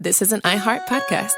this is an iHeart podcast.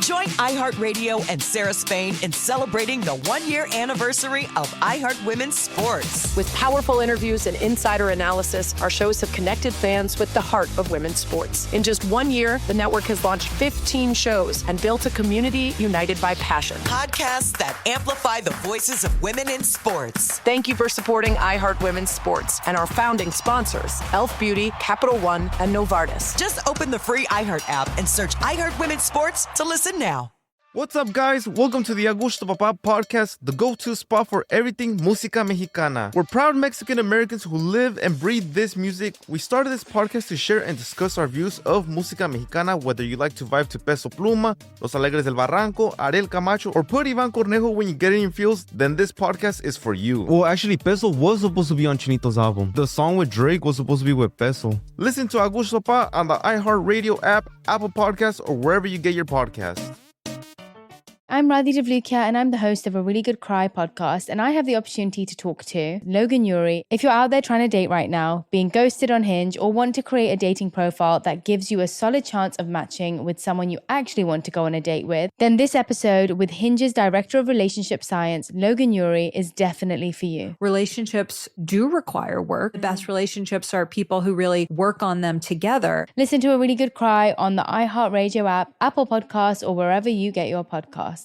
Join iHeartRadio and Sarah Spain in celebrating the one-year anniversary of iHeart Women's Sports. With powerful interviews and insider analysis, our shows have connected fans with the heart of women's sports. In just 1 year, the network has launched 15 shows and built a community united by passion. Podcasts that amplify the voices of women in sports. Thank you for supporting iHeart Women's Sports and our founding sponsors, Elf Beauty, Capital One, and Novartis. Just open the free iHeart app and search iHeart Women's Sports to listen now. What's up, guys? Welcome to the Agusto Papa podcast, the go-to spot for everything música mexicana. We're proud Mexican Americans who live and breathe this music. We started this podcast to share and discuss our views of música mexicana, whether you like to vibe to Peso Pluma, Los Alegres del Barranco, Ariel Camacho, or put Ivan Cornejo when you get in your feels, then this podcast is for you. Well, actually, Peso was supposed to be on Chinito's album. The song with Drake was supposed to be with Peso. Listen to Agusto Papa on the iHeartRadio app, Apple Podcasts, or wherever you get your podcasts. I'm Radhi Devlukia, and I'm the host of A Really Good Cry podcast, and I have the opportunity to talk to Logan Ury. If you're out there trying to date right now, being ghosted on Hinge, or want to create a dating profile that gives you a solid chance of matching with someone you actually want to go on a date with, then this episode with Hinge's Director of Relationship Science, Logan Ury, is definitely for you. Relationships do require work. The best relationships are people who really work on them together. Listen to A Really Good Cry on the iHeartRadio app, Apple Podcasts, or wherever you get your podcasts.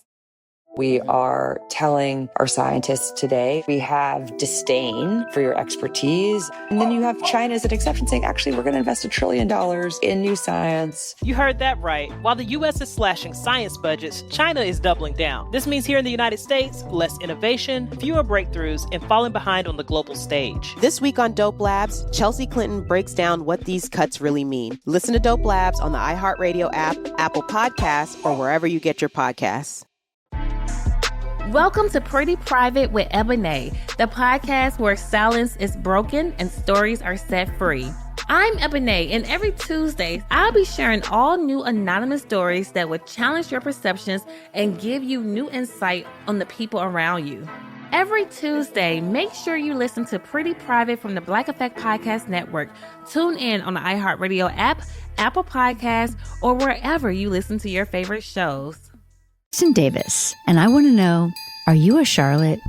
We are telling our scientists today, we have disdain for your expertise. And then you have China as an exception saying, actually, we're going to invest $1 trillion in new science. You heard that right. While the U.S. is slashing science budgets, China is doubling down. This means here in the United States, less innovation, fewer breakthroughs, and falling behind on the global stage. This week on Dope Labs, Chelsea Clinton breaks down what these cuts really mean. Listen to Dope Labs on the iHeartRadio app, Apple Podcasts, or wherever you get your podcasts. Welcome to Pretty Private with Ebony, the podcast where silence is broken and stories are set free. I'm Ebony, and every Tuesday, I'll be sharing all new anonymous stories that will challenge your perceptions and give you new insight on the people around you. Every Tuesday, make sure you listen to Pretty Private from the Black Effect Podcast Network. Tune in on the iHeartRadio app, Apple Podcasts, or wherever you listen to your favorite shows. Davis, and I want to know, are you a Charlotte?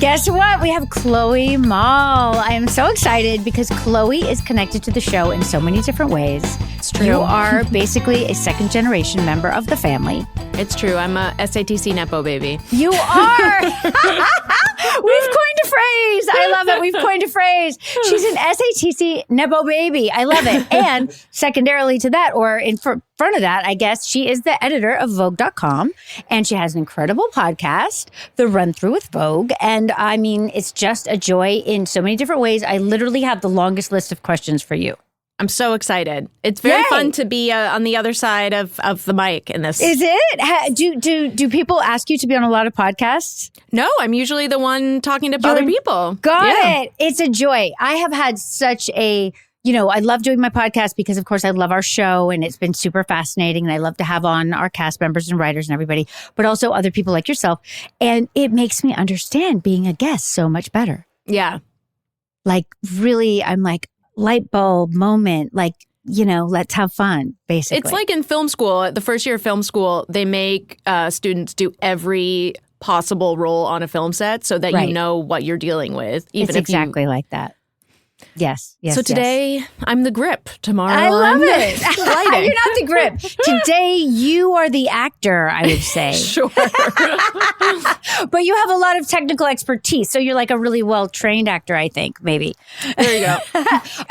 Guess what? We have Chloe Malle. I am so excited because Chloe is connected to the show in so many different ways. It's true. You are basically a second generation member of the family. It's true. I'm a SATC Nepo baby. You are. We've coined a phrase. I love it. We've coined a phrase. She's an SATC Nepo baby. I love it. And secondarily to that, or in front of that, I guess, she is the editor of Vogue.com. And she has an incredible podcast, The Run Through with Vogue. And I mean, it's just a joy in so many different ways. I literally have the longest list of questions for you. I'm so excited. It's very fun to be on the other side of the mic in this. Is it? Do people ask you to be on a lot of podcasts? No, I'm usually the one talking to other people. Got it. It's a joy. I have had such a, I love doing my podcast because, of course, I love our show and it's been super fascinating. And I love to have on our cast members and writers and everybody, but also other people like yourself. And it makes me understand being a guest so much better. Yeah. Like, really, I'm like, light bulb moment, like, let's have fun, basically. It's like in film school, the first year of film school, they make students do every possible role on a film set so that you know what you're dealing with. Even it's exactly like that. Yes. So today, I'm the grip. Tomorrow, I love I'm it. lighting. You're not the grip. Today, you are the actor, I would say. Sure. But you have a lot of technical expertise. So you're like a really well-trained actor, I think, maybe. There you go.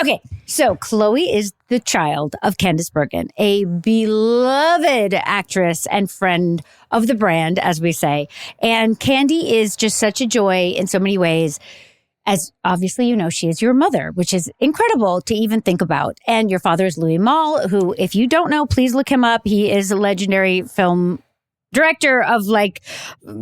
Okay. So Chloe is the child of Candice Bergen, a beloved actress and friend of the brand, as we say. And Candy is just such a joy in so many ways. As obviously, she is your mother, which is incredible to even think about. And your father is Louis Malle, who, if you don't know, please look him up. He is a legendary film director of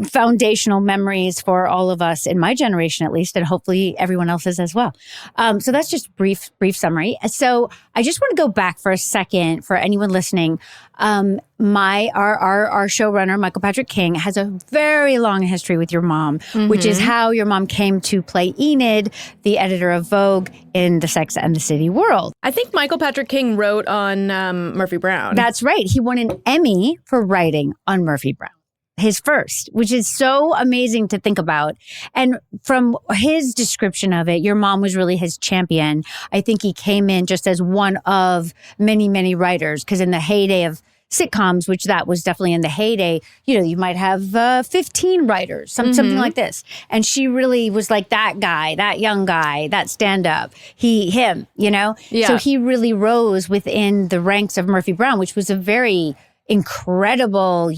foundational memories for all of us in my generation, at least, and hopefully everyone else's as well. So that's just brief summary. So I just want to go back for a second for anyone listening. Our showrunner, Michael Patrick King, has a very long history with your mom, which is how your mom came to play Enid, the editor of Vogue in the Sex and the City world. I think Michael Patrick King wrote on Murphy Brown. That's right. He won an Emmy for writing on Murphy Brown. His first, which is so amazing to think about. And from his description of it, your mom was really his champion. I think he came in just as one of many, many writers, because in the heyday of sitcoms, which that was definitely in the heyday, you might have 15 writers, something like this. And she really was like that guy, that young guy, that stand-up, him. Yeah. So he really rose within the ranks of Murphy Brown, which was a very incredible,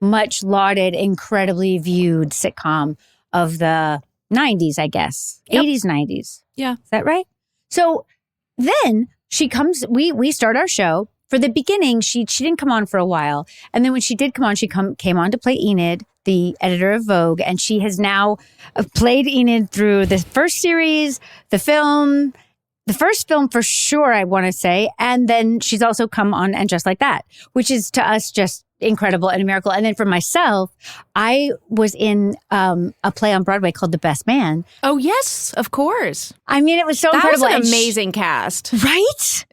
much lauded, incredibly viewed sitcom of the 90s, I guess. Yep. 80s, 90s. Yeah. Is that right? So then she comes, we start our show. For the beginning, she didn't come on for a while. And then when she did come on, she came on to play Enid, the editor of Vogue. And she has now played Enid through the first series, the first film for sure, I want to say. And then she's also come on And Just Like That, which is to us just incredible and a miracle. And then for myself, I was in a play on Broadway called The Best Man. Oh, yes, of course. I mean, it was so incredible. That was an amazing cast. Right?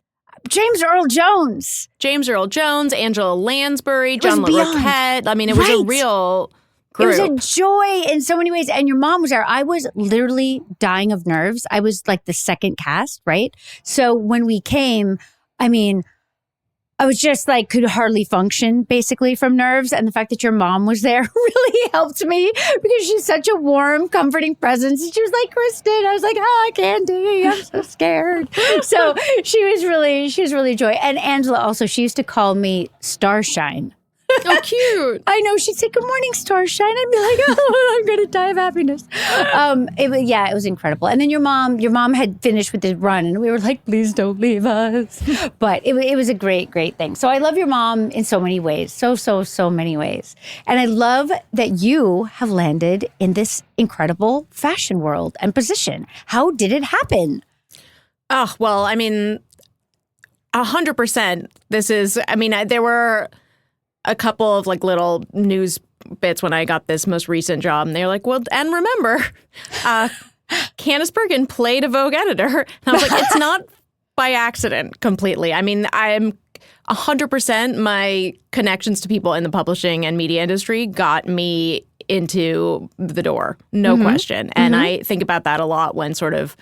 James Earl Jones, Angela Lansbury, John LaRoquette. I mean, it was a real group. It was a joy in so many ways. And your mom was there. I was literally dying of nerves. I was like the second cast, right? So when we came, I mean, I was just like, could hardly function basically from nerves. And the fact that your mom was there really helped me because she's such a warm, comforting presence. And she was like, Kristin. I was like, Candy, I'm so scared. So she was really joy. And Angela also, she used to call me Starshine. Oh, cute. I know. She'd say, good morning, Starshine. I'd be like, oh, I'm going to die of happiness. It was incredible. And then your mom had finished with the run and we were like, please don't leave us. But it was a great, great thing. So I love your mom in so many ways. So many ways. And I love that you have landed in this incredible fashion world and position. How did it happen? Oh, well, I mean, 100%. There were a couple of like little news bits when I got this most recent job. And they were like, well, and remember, Candice Bergen played a Vogue editor. And I was like, it's not by accident completely. I mean, I'm 100% my connections to people in the publishing and media industry got me into the door. No question. And I think about that a lot when sort of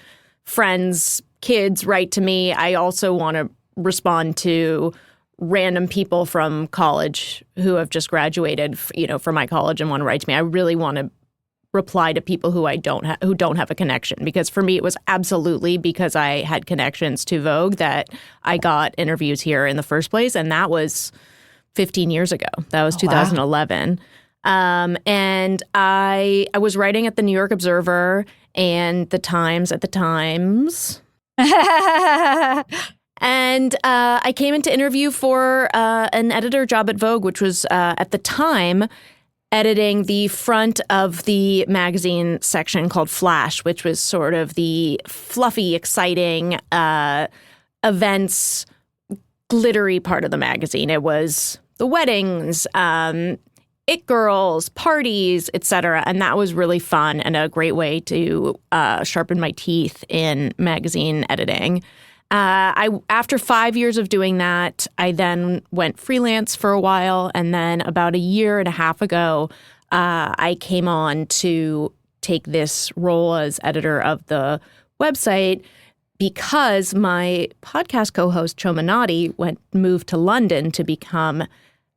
friends, kids write to me. I also want to respond to random people from college who have just graduated, from my college and want to write to me. I really want to reply to people who don't have a connection, because for me it was absolutely because I had connections to Vogue that I got interviews here in the first place, and that was 15 years ago. That was 2011. Wow. And I was writing at the New York Observer and the Times at the Times. And I came in to interview for an editor job at Vogue, which was at the time editing the front of the magazine section called Flash, which was sort of the fluffy, exciting events, glittery part of the magazine. It was the weddings, it girls, parties, etc. And that was really fun and a great way to sharpen my teeth in magazine editing. After 5 years of doing that, I then went freelance for a while. And then about a year and a half ago, I came on to take this role as editor of the website because my podcast co-host, Choma Nadi, moved to London to become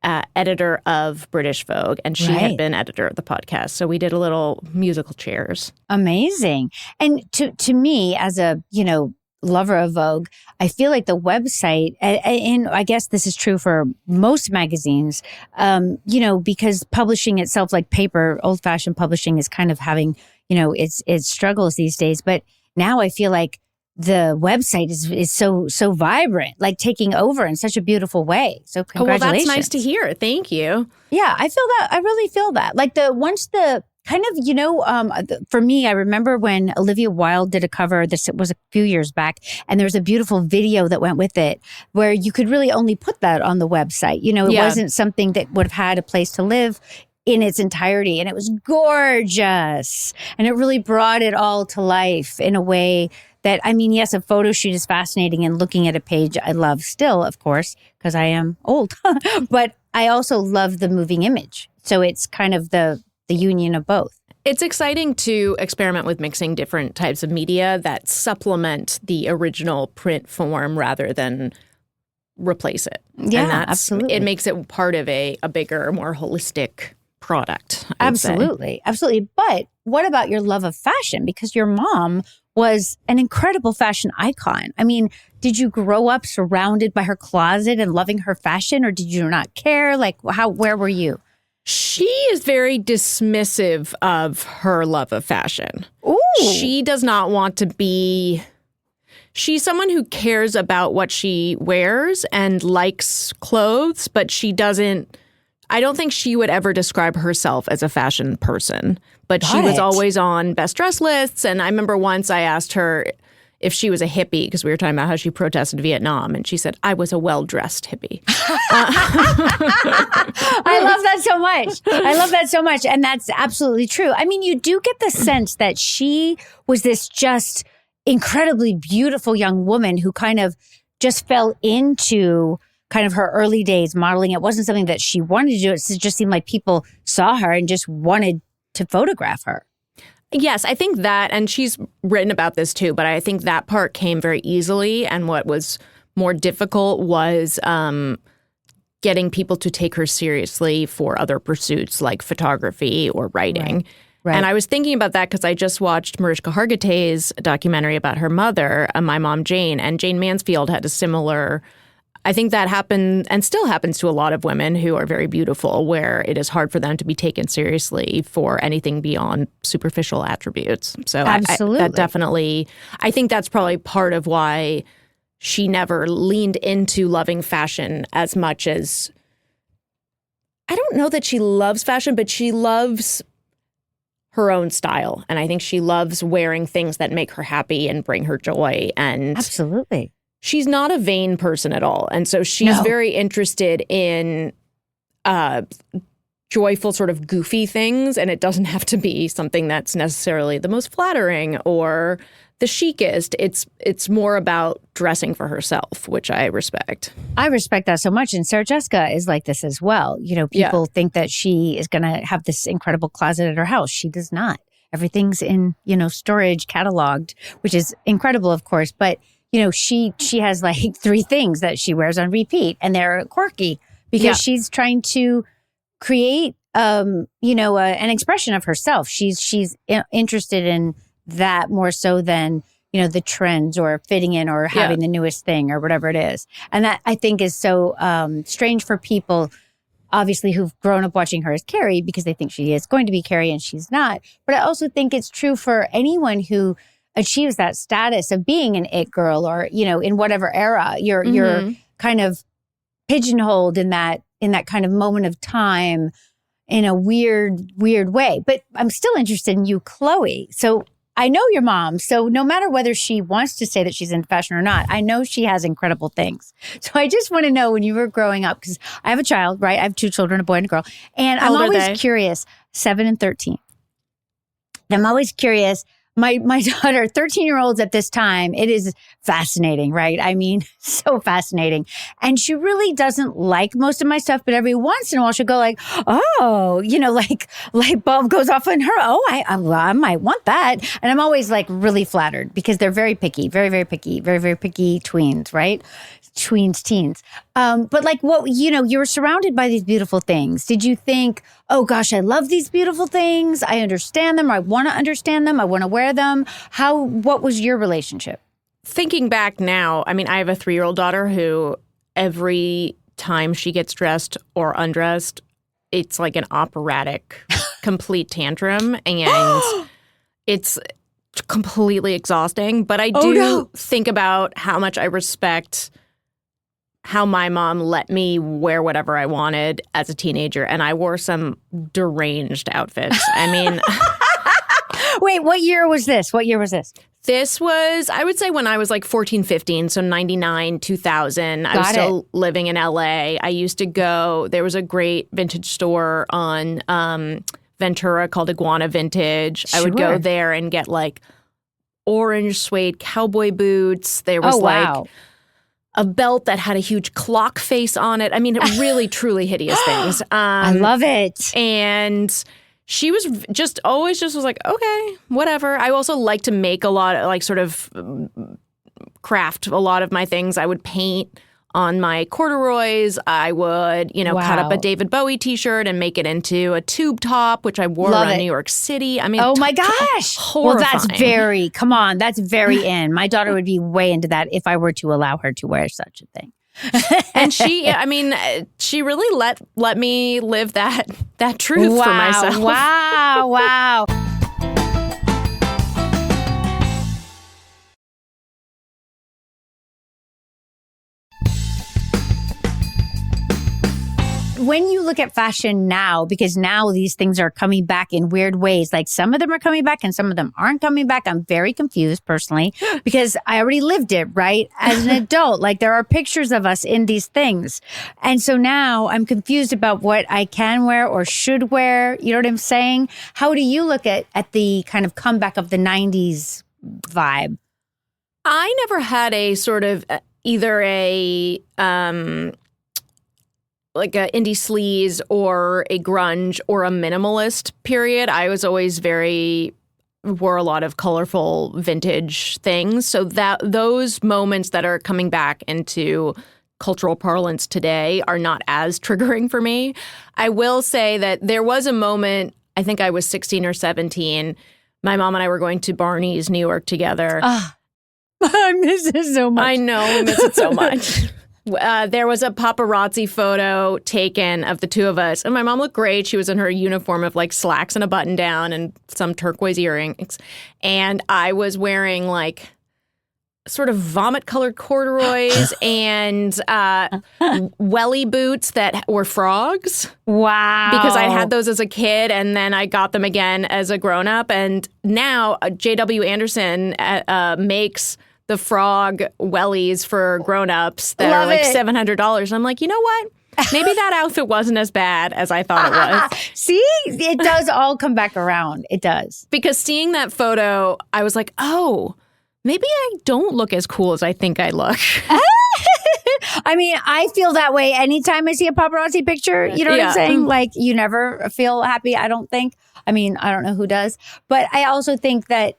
editor of British Vogue. And she had been editor of the podcast. So we did a little musical chairs. Amazing. And to me, as a, lover of Vogue, I feel like the website, and I guess this is true for most magazines, because publishing itself, like paper, old-fashioned publishing, is kind of having, its struggles these days. But now I feel like the website is so vibrant, like taking over in such a beautiful way. So congratulations. Oh, well, that's nice to hear. Thank you. Yeah, I feel that. I really feel that. Like once the kind of, for me, I remember when Olivia Wilde did a cover, this was a few years back, and there was a beautiful video that went with it where you could really only put that on the website. It wasn't something that would have had a place to live in its entirety. And it was gorgeous. And it really brought it all to life in a way that, yes, a photo shoot is fascinating, and looking at a page I love still, of course, because I am old. But I also love the moving image. So it's kind of the union of both. It's exciting to experiment with mixing different types of media that supplement the original print form rather than replace it. Yeah, absolutely. It makes it part of a bigger, more holistic product. Absolutely. Absolutely. But what about your love of fashion? Because your mom was an incredible fashion icon. Did you grow up surrounded by her closet and loving her fashion, or did you not care? Where were you? She is very dismissive of her love of fashion. Ooh. She does not want to be... She's someone who cares about what she wears and likes clothes, but she doesn't... I don't think she would ever describe herself as a fashion person, but she was always on best dress lists. And I remember once I asked her if she was a hippie, because we were talking about how she protested Vietnam, and she said, I was a well-dressed hippie. I love that so much. And that's absolutely true. You do get the sense that she was this just incredibly beautiful young woman who kind of just fell into kind of her early days modeling. It wasn't something that she wanted to do. It just seemed like people saw her and just wanted to photograph her. Yes, I think that, and she's written about this too, but I think that part came very easily. And what was more difficult was getting people to take her seriously for other pursuits like photography or writing. Right. And I was thinking about that because I just watched Mariska Hargitay's documentary about her mother, My Mom Jane, and Jane Mansfield had a similar... I think that happened and still happens to a lot of women who are very beautiful, where it is hard for them to be taken seriously for anything beyond superficial attributes. So absolutely. That definitely, I think that's probably part of why she never leaned into loving fashion as much as, I don't know that she loves fashion, but she loves her own style. And I think she loves wearing things that make her happy and bring her joy. And absolutely. She's not a vain person at all. And so she's very interested in joyful, sort of goofy things. And it doesn't have to be something that's necessarily the most flattering or the chicest. It's more about dressing for herself, which I respect. I respect that so much. And Sarah Jessica is like this as well. People think that she is going to have this incredible closet at her house. She does not. Everything's in, storage, cataloged, which is incredible, of course. But she has like 3 things that she wears on repeat, and they're quirky because she's trying to create, an expression of herself. She's interested in that more so than, the trends or fitting in or having the newest thing or whatever it is. And that I think is so strange for people, obviously, who've grown up watching her as Carrie because they think she is going to be Carrie and she's not. But I also think it's true for anyone who achieves that status of being an it girl, or in whatever era you're kind of pigeonholed in that kind of moment of time in a weird way. But I'm still interested in you, Chloe. So I know your mom. So no matter whether she wants to say that she's in fashion or not, I know she has incredible things. So I just want to know, when you were growing up, because I have a child, right? I have 2 children, a boy and a girl, and I'm always curious. 7 and 13. I'm always curious. My daughter, 13-year-olds at this time, it is fascinating, right? So fascinating. And she really doesn't like most of my stuff, but every once in a while she'll go like, oh, like light bulb goes off in her. Oh, I might want that. And I'm always like really flattered because they're very picky, very, very picky, very, very picky tweens, right? Teens. But like you were surrounded by these beautiful things. Did you think, oh gosh, I love these beautiful things. I understand them. I want to understand them. I want to wear them. What was your relationship? Thinking back now, I have a 3-year-old daughter who every time she gets dressed or undressed, it's like an operatic, complete tantrum. And it's completely exhausting. But I do think about how much I respect how my mom let me wear whatever I wanted as a teenager, and I wore some deranged outfits. I mean, wait, what year was this? This was, I would say, when I was like 14, 15, so 99, 2000. I was still living in LA. I used to go, there was a great vintage store on Ventura called Iguana Vintage. Sure. I would go there and get like orange suede cowboy boots. There was like a belt that had a huge clock face on it. I mean, really, truly hideous things. I love it. And she was always was like, okay, whatever. I also like to make a lot of like sort of craft a lot of my things. I would paint on my corduroys. I would, cut up a David Bowie t-shirt and make it into a tube top, which I wore around New York City. I mean, oh my gosh. Horrifying. Well, that's very in. My daughter would be way into that if I were to allow her to wear such a thing. And she really let me live that truth for myself. Wow. When you look at fashion now, because now these things are coming back in weird ways, like some of them are coming back and some of them aren't coming back. I'm very confused personally because I already lived it, right? As an adult, like there are pictures of us in these things. And so now I'm confused about what I can wear or should wear. You know what I'm saying? How do you look at the kind of comeback of the 90s vibe? I never had a sort of either a like a indie sleaze or a grunge or a minimalist period. I was always wore a lot of colorful vintage things. So that those moments that are coming back into cultural parlance today are not as triggering for me. I will say that there was a moment, I think I was 16 or 17. My mom and I were going to Barney's, New York together. I miss it so much. I know, we miss it so much. There was a paparazzi photo taken of the two of us. And my mom looked great. She was in her uniform of like slacks and a button down and some turquoise earrings. And I was wearing like sort of vomit colored corduroys and welly boots that were frogs. Wow. Because I had those as a kid and then I got them again as a grown up. And now J.W. Anderson makes the frog wellies for grown-ups that are like $700. I'm like, you know what? Maybe that outfit wasn't as bad as I thought it was. See? It does all come back around. It does. Because seeing that photo, I was like, oh, maybe I don't look as cool as I think I look. I mean, I feel that way anytime I see a paparazzi picture. You know what I'm saying? Like, you never feel happy, I don't think. I mean, I don't know who does. But I also think that,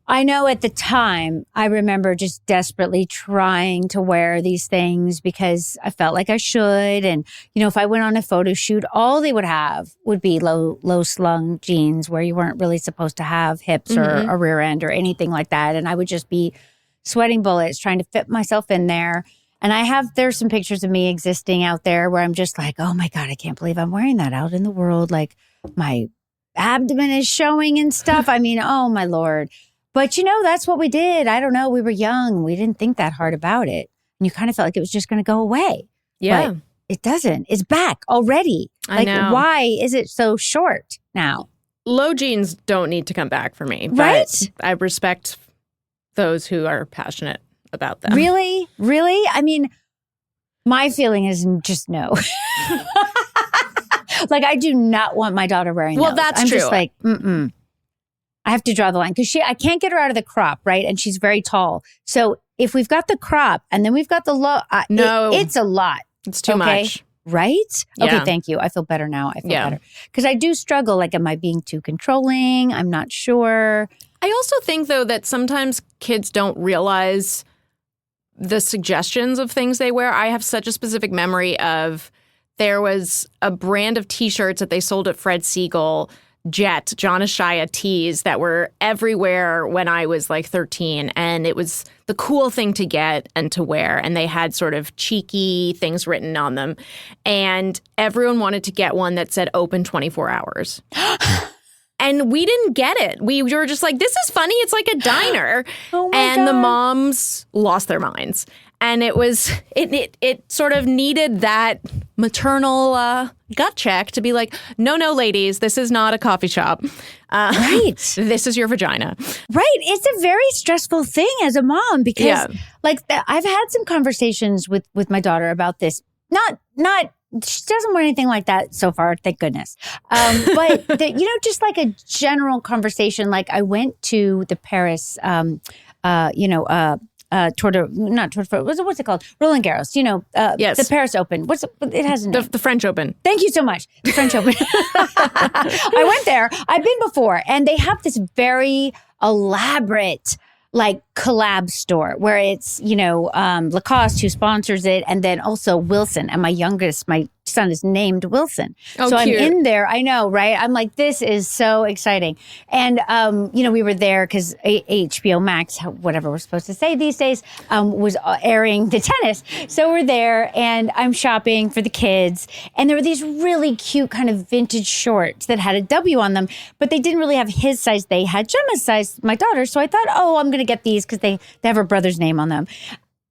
I know at the time, I remember just desperately trying to wear these things because I felt like I should. And, if I went on a photo shoot, all they would have would be low slung jeans where you weren't really supposed to have hips or a rear end or anything like that. And I would just be sweating bullets trying to fit myself in there. And there's some pictures of me existing out there where I'm just like, oh my God, I can't believe I'm wearing that out in the world. Like my abdomen is showing and stuff. I mean, oh my Lord. But, that's what we did. I don't know. We were young. We didn't think that hard about it. And you kind of felt like it was just going to go away. Yeah. But it doesn't. It's back already. I know. Why is it so short now? Low jeans don't need to come back for me. Right? But I respect those who are passionate about them. Really? Really? I mean, my feeling is just no. Like, I do not want my daughter wearing those. Well, that's I'm true. Just like, I have to draw the line because I can't get her out of the crop, right? And she's very tall. So if we've got the crop and then we've got the low, it's a lot. It's too much. Right? Yeah. Okay, thank you. I feel better now. I feel better. Because I do struggle. Like, am I being too controlling? I'm not sure. I also think, though, that sometimes kids don't realize the suggestions of things they wear. I have such a specific memory of there was a brand of T-shirts that they sold at Fred Siegel, Jet, John Ashaya tees that were everywhere when I was like 13. And it was the cool thing to get and to wear. And they had sort of cheeky things written on them. And everyone wanted to get one that said open 24 hours. And we didn't get it. We were just like, this is funny. It's like a diner. Oh my and God. the moms lost their minds. And it sort of needed that maternal gut check to be like, no, ladies, this is not a coffee shop. Right. This is your vagina. Right. It's a very stressful thing as a mom because I've had some conversations with my daughter about this. Not she doesn't want anything like that so far, thank goodness. But just like a general conversation. Like I went to the Paris, what's it called? Roland Garros. Yes. The Paris Open. It has a name. The French Open. Thank you so much. The French Open. I went there. I've been before, and they have this very elaborate like collab store where it's, Lacoste who sponsors it, and then also Wilson. And my son is named Wilson. Oh, so cute. I'm in there. I know, right? I'm like, this is so exciting. And, we were there because HBO Max, whatever we're supposed to say these days, was airing the tennis. So we're there and I'm shopping for the kids. And there were these really cute kind of vintage shorts that had a W on them, but they didn't really have his size. They had Gemma's size, my daughter. So I thought, I'm going to get these because they have her brother's name on them.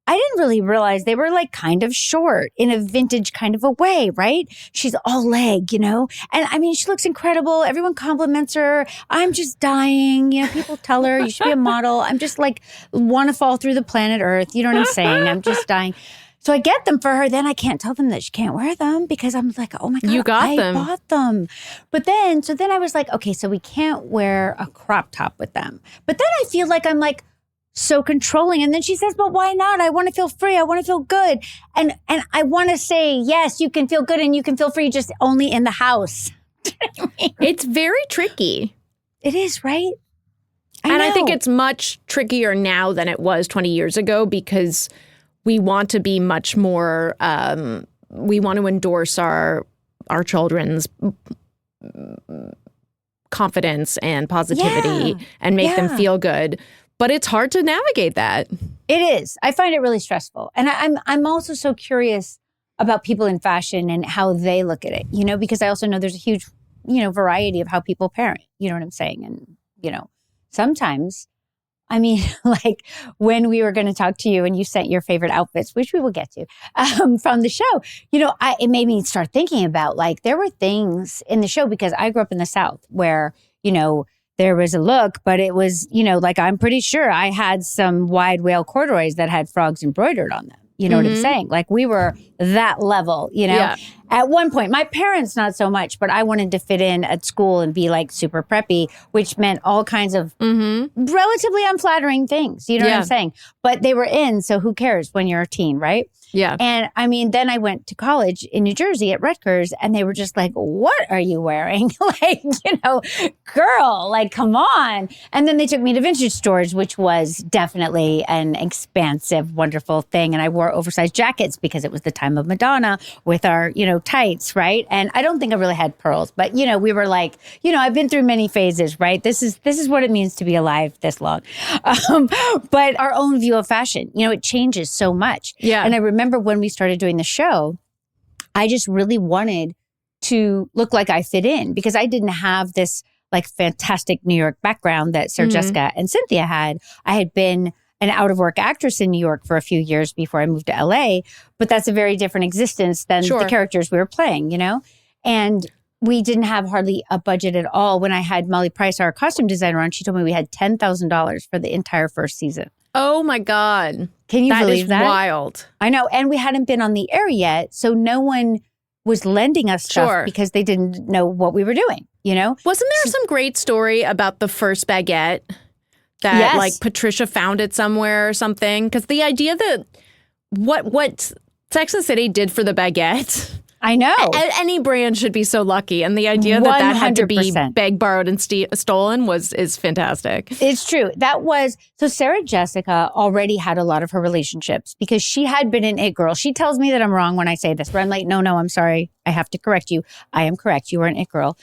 I didn't really realize they were like kind of short in a vintage kind of a way, right? She's all leg, And I mean, she looks incredible. Everyone compliments her. I'm just dying. People tell her you should be a model. I'm just like, want to fall through the planet Earth. You know what I'm saying? I'm just dying. So I get them for her. Then I can't tell them that she can't wear them because I'm like, oh my God, you got them. I bought them. But then I was like, okay, so we can't wear a crop top with them. But then I feel like I'm like, so controlling. And then she says, but why not? I want to feel free. I want to feel good. And I want to say, yes, you can feel good and you can feel free, just only in the house. It's very tricky. It is, right? I think it's much trickier now than it was 20 years ago because we want to be much more, we want to endorse our children's confidence and positivity and make them feel good. But it's hard to navigate that. It is. I find it really stressful. And I'm also so curious about people in fashion and how they look at it, because I also know there's a huge, variety of how people parent. You know what I'm saying? And, sometimes, I mean, like when we were going to talk to you and you sent your favorite outfits, which we will get to, from the show, it made me start thinking about like there were things in the show because I grew up in the South where, there was a look, but it was, like, I'm pretty sure I had some wide whale corduroys that had frogs embroidered on them. You know what I'm saying? Like we were that level, Yeah. At one point, my parents, not so much, but I wanted to fit in at school and be like super preppy, which meant all kinds of relatively unflattering things. You know what I'm saying? But they were in, so who cares when you're a teen, right? Yeah. And I mean, then I went to college in New Jersey at Rutgers and they were just like, what are you wearing? Like, girl, like, come on. And then they took me to vintage stores, which was definitely an expansive, wonderful thing. And I wore oversized jackets because it was the time of Madonna with our, tights, right? And I don't think I really had pearls, but, we were like, I've been through many phases, right? This is what it means to be alive this long. But our own view of fashion, it changes so much. Yeah. And I remember when we started doing the show, I just really wanted to look like I fit in because I didn't have this like fantastic New York background that Sarah Jessica and Cynthia had. I had been an out-of-work actress in New York for a few years before I moved to LA, but that's a very different existence than the characters we were playing, And we didn't have hardly a budget at all. When I had Molly Price, our costume designer, on, she told me we had $10,000 for the entire first season. Oh my God. Can you believe that? That is wild. I know. And we hadn't been on the air yet. So no one was lending us stuff because they didn't know what we were doing, Wasn't there some great story about the first baguette that like Patricia found it somewhere or something? Because the idea that what Sex and the City did for the baguette. I know. Any brand should be so lucky. And the idea that had to be begged, borrowed, and stolen is fantastic. It's true. So Sarah Jessica already had a lot of her relationships because she had been an it girl. She tells me that I'm wrong when I say this, but I'm like, no, I'm sorry. I have to correct you. I am correct. You were an it girl.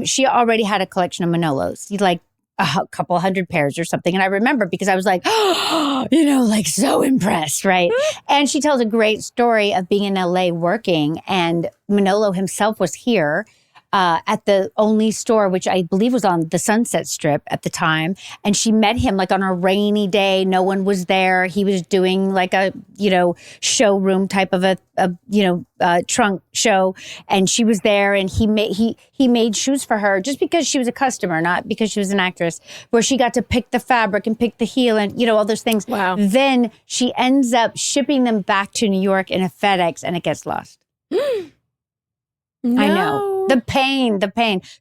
She already had a collection of Manolos. Like a couple hundred pairs or something. And I remember because I was like, like so impressed, right? And she tells a great story of being in LA working and Manolo himself was here at the only store, which I believe was on the Sunset Strip at the time. And she met him like on a rainy day. No one was there. He was doing like a, showroom type of a trunk show. And she was there, and he made shoes for her just because she was a customer, not because she was an actress, where she got to pick the fabric and pick the heel and, all those things. Wow. Then she ends up shipping them back to New York in a FedEx, and it gets lost. No. I know. The pain.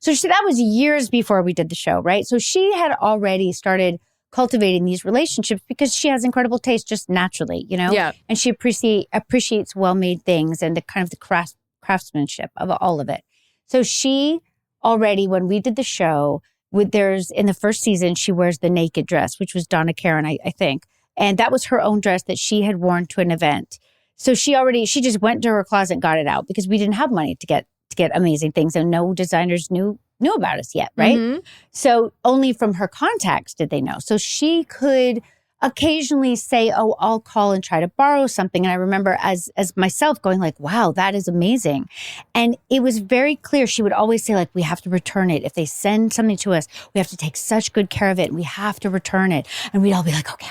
So that was years before we did the show, right? So she had already started cultivating these relationships because she has incredible taste just naturally, Yeah. And she appreciates well-made things and the kind of the craftsmanship of all of it. So she already, when we did the show, in the first season, she wears the naked dress, which was Donna Karan, I think. And that was her own dress that she had worn to an event. So she just went to her closet and got it out because we didn't have money to get amazing things, and no designers knew about us yet, right? Mm-hmm. So only from her contacts did they know. So she could occasionally say, "Oh, I'll call and try to borrow something." And I remember as myself going like, "Wow, that is amazing." And it was very clear. She would always say like, "We have to return it. If they send something to us, we have to take such good care of it, and we have to return it." And we'd all be like, "Okay."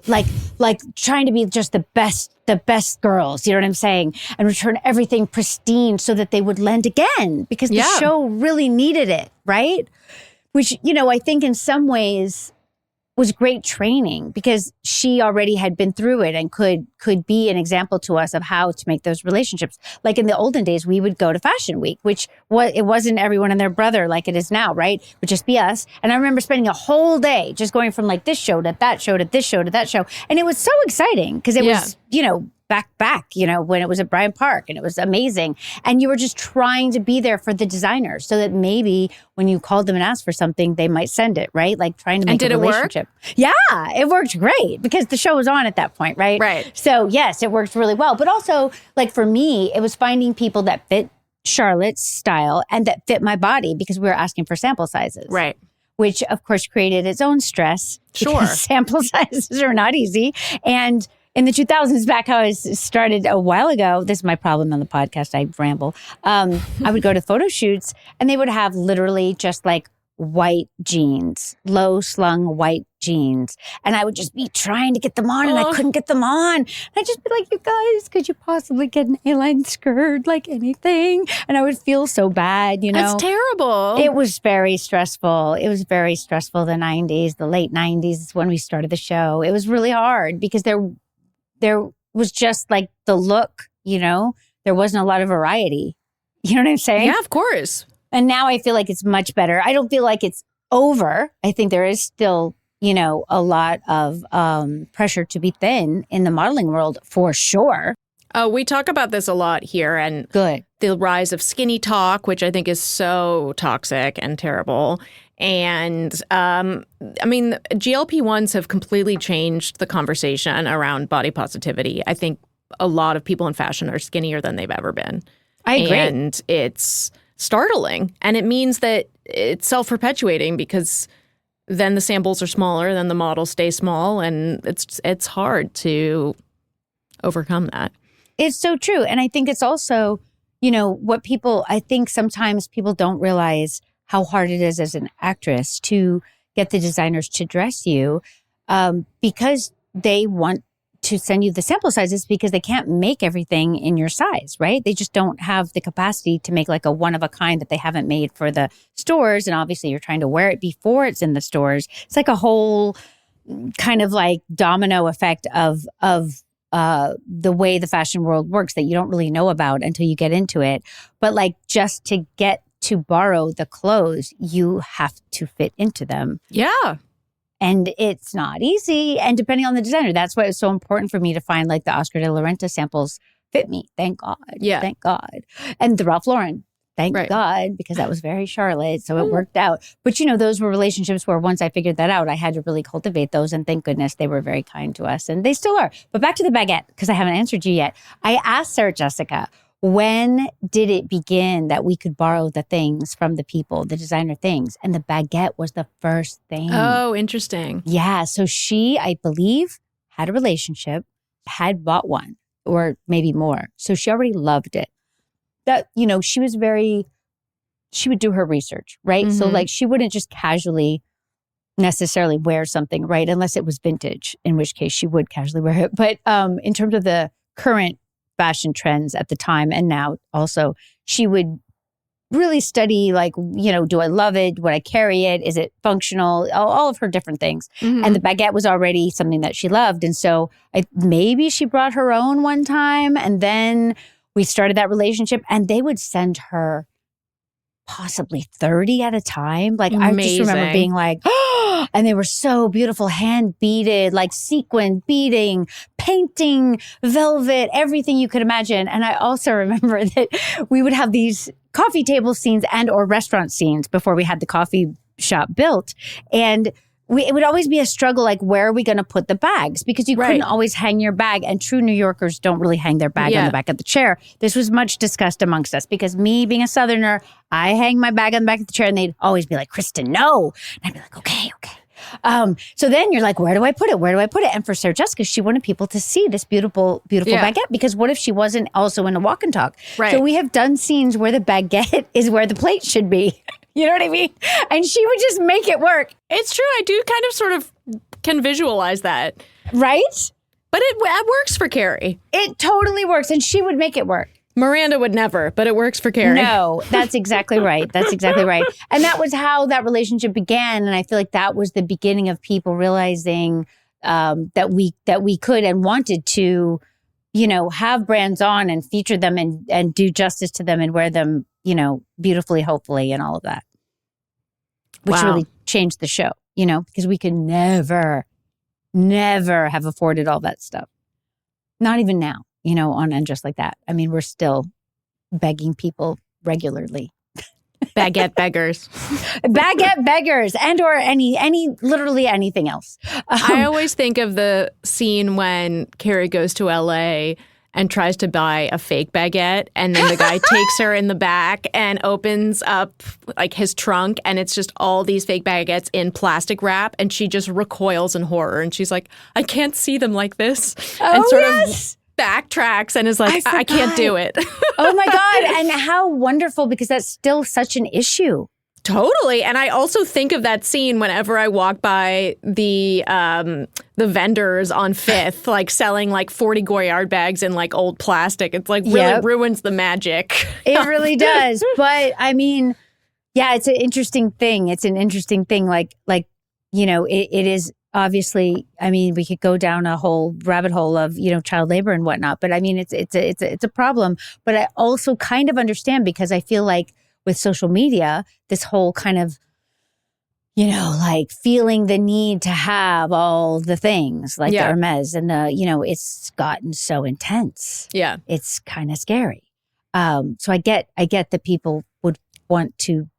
Like trying to be just the best girls, you know what I'm saying? And return everything pristine so that they would lend again because the show really needed it, right? Which, I think in some ways was great training because she already had been through it and could be an example to us of how to make those relationships. Like in the olden days, we would go to Fashion Week, which it wasn't everyone and their brother like it is now, right? It would just be us. And I remember spending a whole day just going from like this show to that show to this show to that show. And it was so exciting because it was, back, when it was at Bryant Park, and it was amazing. And you were just trying to be there for the designers so that maybe when you called them and asked for something, they might send it, right? Like trying to make a relationship. It work? Yeah, it worked great because the show was on at that point, right? Right. So yes, it worked really well. But also, like for me, it was finding people that fit Charlotte's style and that fit my body because we were asking for sample sizes. Right. Which of course created its own stress. Sure. Because sample sizes are not easy. And in the 2000s, back how I started a while ago, this is my problem on the podcast, I ramble. I would go to photo shoots and they would have literally just like white jeans, low slung white jeans. And I would just be trying to get them on and I couldn't get them on. And I'd just be like, "You guys, could you possibly get an A-line skirt, like anything?" And I would feel so bad, That's terrible. It was very stressful. The 90s, the late 90s is when we started the show. It was really hard because there was just like the look, there wasn't a lot of variety. You know what I'm saying? Yeah, of course. And now I feel like it's much better. I don't feel like it's over. I think there is still, a lot of pressure to be thin in the modeling world for sure. We talk about this a lot here, and Good. The rise of skinny talk, which I think is so toxic and terrible. And GLP-1s have completely changed the conversation around body positivity. I think a lot of people in fashion are skinnier than they've ever been. I agree. And it's startling. And it means that it's self-perpetuating because then the samples are smaller, then the models stay small, and it's hard to overcome that. It's so true. And I think it's also, I think sometimes people don't realize how hard it is as an actress to get the designers to dress you because they want to send you the sample sizes because they can't make everything in your size, right? They just don't have the capacity to make like a one of a kind that they haven't made for the stores. And obviously you're trying to wear it before it's in the stores. It's like a whole kind of like domino effect of the way the fashion world works that you don't really know about until you get into it. But like just to get to borrow the clothes, you have to fit into them. Yeah. And it's not easy. And depending on the designer, that's why it's so important for me to find like the Oscar de la Renta samples fit me. Thank God. Yeah. Thank God. And the Ralph Lauren. Thank Right. God, because that was very Charlotte. So it worked out. But, those were relationships where once I figured that out, I had to really cultivate those. And thank goodness they were very kind to us. And they still are. But back to the baguette, because I haven't answered you yet. I asked Sarah Jessica, when did it begin that we could borrow the things from the people, the designer things? And the baguette was the first thing. Oh, interesting. Yeah. So she, I believe, had a relationship, had bought one or maybe more. So she already loved it. That, she was very she would do her research, right? So like she wouldn't just casually necessarily wear something, right? Unless it was vintage, in which case she would casually wear it. But in terms of the current fashion trends at the time and now also, she would really study like, do I love it? Would I carry it? Is it functional? All of her different things. And the baguette was already something that she loved. And so maybe she brought her own one time and then we started that relationship and they would send her possibly 30 at a time. Like I just remember being like, oh, and they were so beautiful, hand beaded, like sequin beading, painting, velvet, everything you could imagine. And I also remember that we would have these coffee table scenes and or restaurant scenes before we had the coffee shop built. And it would always be a struggle, like, where are we going to put the bags? Because you couldn't always hang your bag. And true New Yorkers don't really hang their bag on the back of the chair. This was much discussed amongst us because me being a Southerner, I hang my bag on the back of the chair and they'd always be like, Kristin, no. And I'd be like, okay. So then you're like, where do I put it? Where do I put it? And for Sarah Jessica, she wanted people to see this beautiful baguette because what if she wasn't also in a walk and talk? Right. So we have done scenes where the baguette is where the plate should be. You know what I mean? And she would just make it work. It's true. I do kind of sort of can visualize that. Right? But it works for Carrie. It totally works. And she would make it work. Miranda would never, but it works for Carrie. No, that's exactly right. That's exactly right. And that was how that relationship began. And I feel like that was the beginning of people realizing that we could and wanted to, have brands on and feature them and do justice to them and wear them, beautifully, hopefully, and all of that. Which really changed the show, because we could never have afforded all that stuff. Not even now. On And Just Like That. I mean, we're still begging people regularly. Baguette beggars. Baguette beggars and or literally anything else. I always think of the scene when Carrie goes to LA and tries to buy a fake baguette and then the guy takes her in the back and opens up like his trunk and it's just all these fake baguettes in plastic wrap and she just recoils in horror and she's like, I can't see them like this. And sort of backtracks and is like, I can't do it. Oh my God. And how wonderful, because that's still such an issue. Totally. And I also think of that scene whenever I walk by the vendors on Fifth, like selling like 40 Goyard bags in like old plastic. It's like really ruins the magic. It really does. But I mean, yeah, it's an interesting thing. It is. Obviously, I mean, we could go down a whole rabbit hole of, child labor and whatnot. But I mean, it's a problem. But I also kind of understand because I feel like with social media, this whole kind of, like feeling the need to have all the things like the Hermes and it's gotten so intense. Yeah. It's kind of scary. So I get that people would want to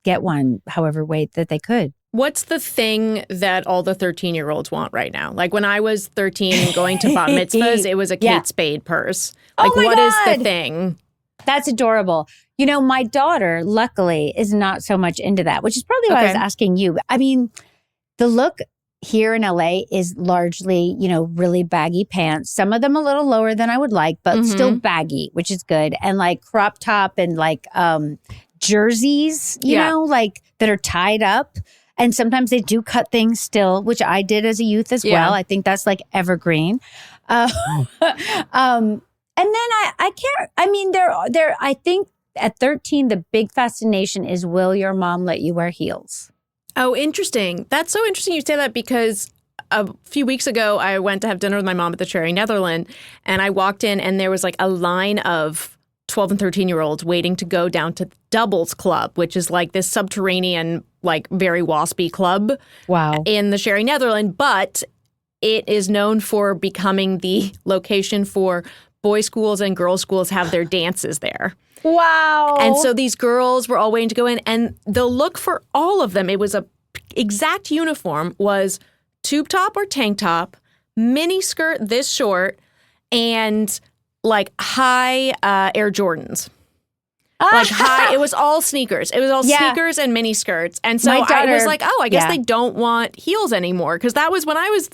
get one however way that they could. What's the thing that all the 13-year-olds want right now? Like when I was 13 and going to bat mitzvahs, it was a Kate Spade purse. Like what is the thing? That's adorable. My daughter, luckily, is not so much into that, which is probably why I was asking you. I mean, the look here in LA is largely, really baggy pants. Some of them a little lower than I would like, but still baggy, which is good. And like crop top and like jerseys, you know, like that are tied up. And sometimes they do cut things still, which I did as a youth as well. I think that's like evergreen. And then I can't, I mean, I think at 13, the big fascination is, will your mom let you wear heels? Oh, interesting. That's so interesting you say that because a few weeks ago, I went to have dinner with my mom at the Cherry Netherland and I walked in and there was like a line of 12 and 13-year-olds waiting to go down to Doubles Club, which is like this subterranean, like very waspy club in the Cherry Netherland. But it is known for becoming the location for boys' schools and girls' schools have their dances there. Wow. And so these girls were all waiting to go in. And the look for all of them, it was a exact uniform, was tube top or tank top, mini skirt this short, and like high Air Jordans. Like high, it was all sneakers. It was all sneakers and mini skirts. And so I was like, oh, I guess they don't want heels anymore. Because that was when I was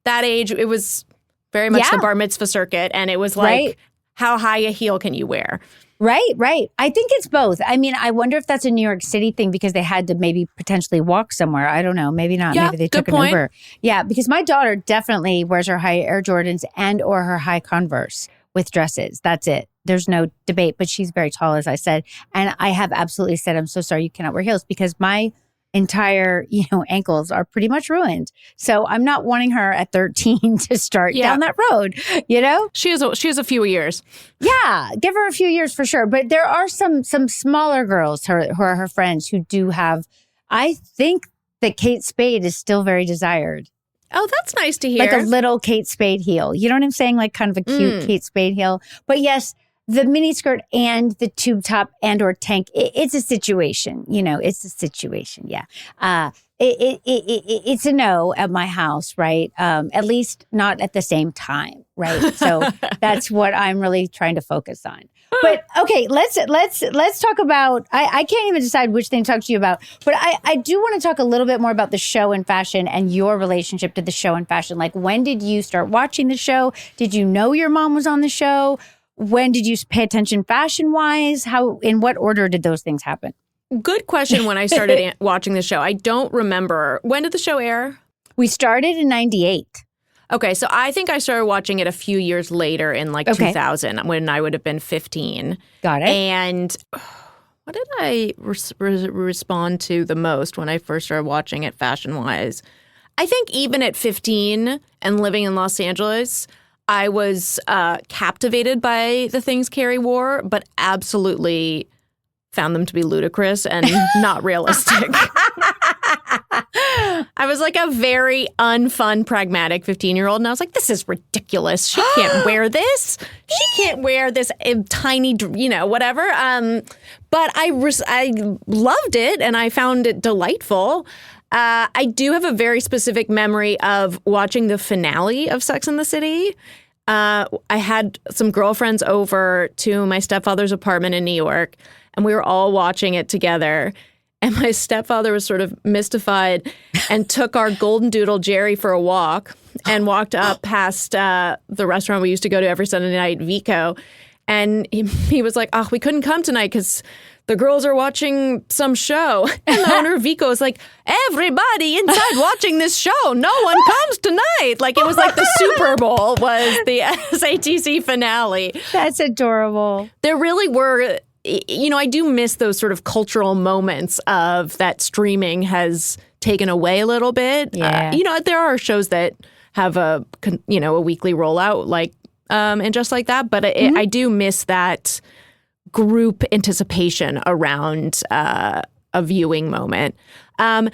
that age, it was very much the bar mitzvah circuit. And it was like, how high a heel can you wear? Right. I think it's both. I mean, I wonder if that's a New York City thing because they had to maybe potentially walk somewhere. I don't know. Maybe not. Yeah, maybe they took an Uber. Yeah, because my daughter definitely wears her high Air Jordans and or her high Converse with dresses. That's it. There's no debate. But she's very tall, as I said. And I have absolutely said, I'm so sorry you cannot wear heels because my entire, ankles are pretty much ruined. So I'm not wanting her at 13 to start down that road, She has a few years. Yeah, give her a few years for sure. But there are some smaller girls who are her friends who do have, I think that Kate Spade is still very desired. Oh, that's nice to hear. Like a little Kate Spade heel. You know what I'm saying? Like kind of a cute Kate Spade heel. But yes, the miniskirt and the tube top and or tank, it's a situation. It's a situation. Yeah. It's a no at my house, right? At least not at the same time, right? So that's what I'm really trying to focus on. But okay, let's talk about, I can't even decide which thing to talk to you about, but I do want to talk a little bit more about the show and fashion and your relationship to the show and fashion. Like, when did you start watching the show? Did you know your mom was on the show? When did you pay attention fashion-wise? In what order did those things happen? Good question when I started watching the show. I don't remember. When did the show air? We started in 98. Okay, so I think I started watching it a few years later in 2000 when I would have been 15. Got it. And what did I respond to the most when I first started watching it fashion-wise? I think even at 15 and living in Los Angeles, I was captivated by the things Carrie wore, but absolutely found them to be ludicrous and not realistic. I was like a very unfun, pragmatic 15-year-old, and I was like, this is ridiculous. She can't wear this. She can't wear this tiny, whatever. But I loved it, and I found it delightful. I do have a very specific memory of watching the finale of Sex and the City. I had some girlfriends over to my stepfather's apartment in New York, and we were all watching it together. And my stepfather was sort of mystified and took our golden doodle Jerry for a walk and walked up past the restaurant we used to go to every Sunday night, Vico. And he was like, we couldn't come tonight because the girls are watching some show. And the owner of Vico is like, everybody inside watching this show. No one comes tonight. Like, it was like the Super Bowl was the SATC finale. That's adorable. There really were, I do miss those sort of cultural moments of that streaming has taken away a little bit. Yeah. There are shows that have a weekly rollout and just like that. But I do miss that group anticipation around a viewing moment. And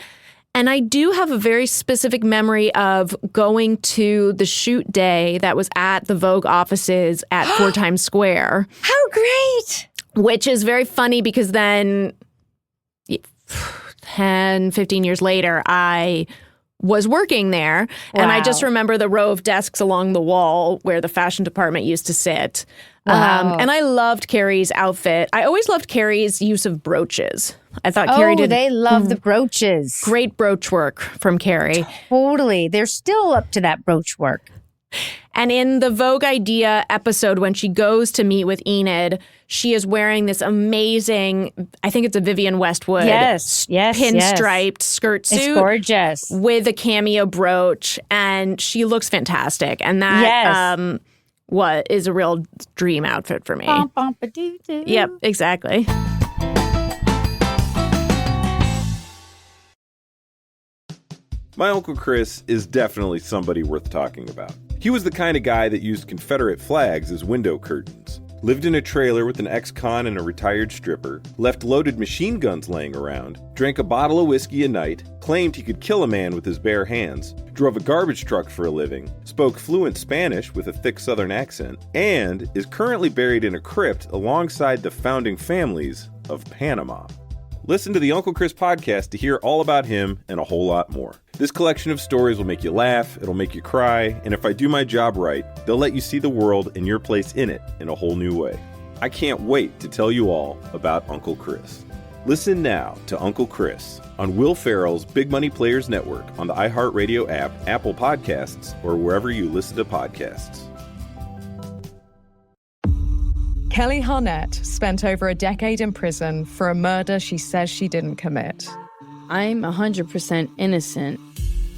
I do have a very specific memory of going to the shoot day that was at the Vogue offices at 4 Times Square. How great! Which is very funny because then 10, 15 years later, I was working there. Wow. And I just remember the row of desks along the wall where the fashion department used to sit. Wow. And I loved Carrie's outfit. I always loved Carrie's use of brooches. I thought Carrie did they love the brooches. great brooch work from Carrie. Totally. They're still up to that brooch work. And in the Vogue Idea episode, when she goes to meet with Enid, she is wearing this amazing, I think it's a Vivienne Westwood, pinstriped skirt suit. It's gorgeous. With a cameo brooch, and she looks fantastic. And that is a real dream outfit for me. Yep, exactly. My Uncle Chris is definitely somebody worth talking about. He was the kind of guy that used Confederate flags as window curtains, lived in a trailer with an ex-con and a retired stripper, left loaded machine guns laying around, drank a bottle of whiskey a night, claimed he could kill a man with his bare hands, drove a garbage truck for a living, spoke fluent Spanish with a thick Southern accent, and is currently buried in a crypt alongside the founding families of Panama. Listen to the Uncle Chris podcast to hear all about him and a whole lot more. This collection of stories will make you laugh, it'll make you cry, and if I do my job right, they'll let you see the world and your place in it in a whole new way. I can't wait to tell you all about Uncle Chris. Listen now to Uncle Chris on Will Ferrell's Big Money Players Network on the iHeartRadio app, Apple Podcasts, or wherever you listen to podcasts. Kelly Harnett spent over a decade in prison for a murder she says she didn't commit. I'm 100% innocent.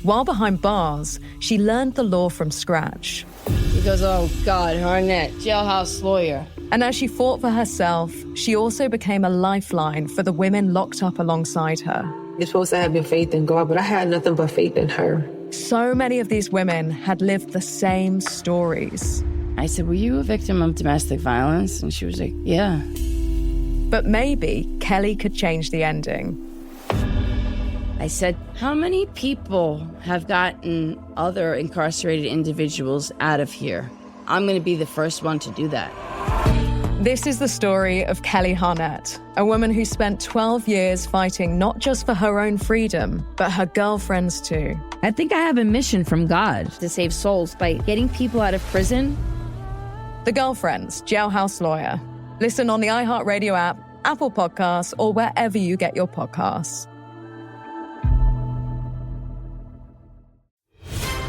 While behind bars, she learned the law from scratch. He goes, oh God, Harnett, jailhouse lawyer. And as she fought for herself, she also became a lifeline for the women locked up alongside her. You're supposed to have your faith in God, but I had nothing but faith in her. So many of these women had lived the same stories. I said, were you a victim of domestic violence? And she was like, yeah. But maybe Kelly could change the ending. I said, how many people have gotten other incarcerated individuals out of here? I'm going to be the first one to do that. This is the story of Kelly Harnett, a woman who spent 12 years fighting not just for her own freedom, but her girlfriends too. I think I have a mission from God to save souls by getting people out of prison. The Girlfriends, Jailhouse Lawyer. Listen on the iHeartRadio app, Apple Podcasts, or wherever you get your podcasts.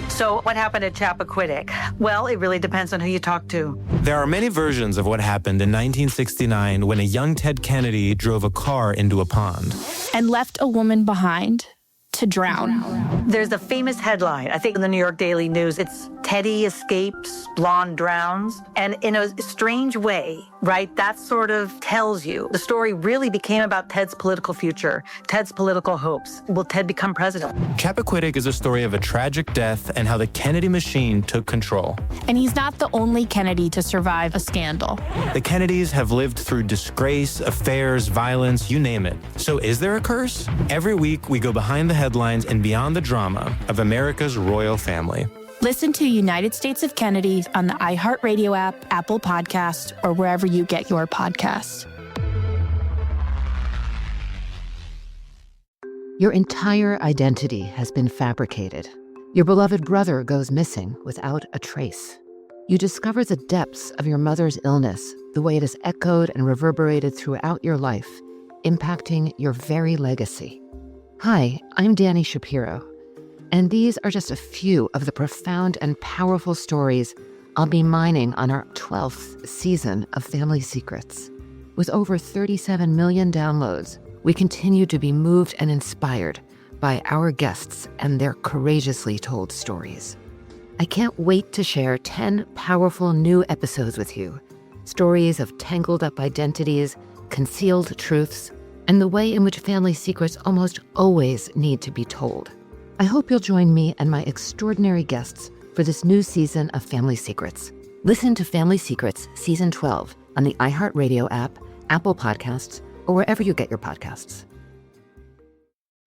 So what happened at Chappaquiddick? Well, it really depends on who you talk to. There are many versions of what happened in 1969 when a young Ted Kennedy drove a car into a pond. And left a woman behind to drown. There's a famous headline, I think in the New York Daily News. It's Teddy escapes, blonde drowns. And in a strange way, right, that sort of tells you the story really became about Ted's political future, Ted's political hopes. Will Ted become president? Chappaquiddick is a story of a tragic death and how the Kennedy machine took control. And he's not the only Kennedy to survive a scandal. The Kennedys have lived through disgrace, affairs, violence, you name it. So is there a curse? Every week, we go behind the headlines and beyond the drama of America's royal family. Listen to United States of Kennedy on the iHeartRadio app, Apple Podcasts, or wherever you get your podcasts. Your entire identity has been fabricated. Your beloved brother goes missing without a trace. You discover the depths of your mother's illness, the way it has echoed and reverberated throughout your life, impacting your very legacy. Hi, I'm Danny Shapiro, and these are just a few of the profound and powerful stories I'll be mining on our 12th season of Family Secrets. With over 37 million downloads, we continue to be moved and inspired by our guests and their courageously told stories. I can't wait to share 10 powerful new episodes with you. Stories of tangled up identities, concealed truths, and the way in which family secrets almost always need to be told. I hope you'll join me and my extraordinary guests for this new season of Family Secrets. Listen to Family Secrets Season 12 on the iHeartRadio app, Apple Podcasts, or wherever you get your podcasts.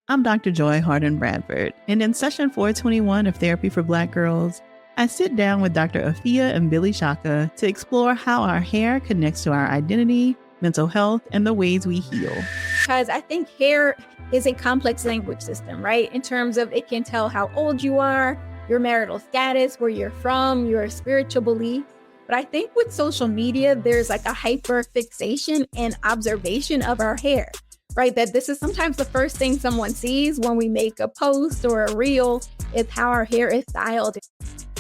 I'm Dr. Joy Harden Bradford, and in session 421 of Therapy for Black Girls, I sit down with Dr. Afia and Billy Shaka to explore how our hair connects to our identity, mental health, and the ways we heal. Because I think hair is a complex language system, right? In terms of it can tell how old you are, your marital status, where you're from, your spiritual belief. But I think with social media, there's like a hyper fixation and observation of our hair, right? That this is sometimes the first thing someone sees when we make a post or a reel is how our hair is styled.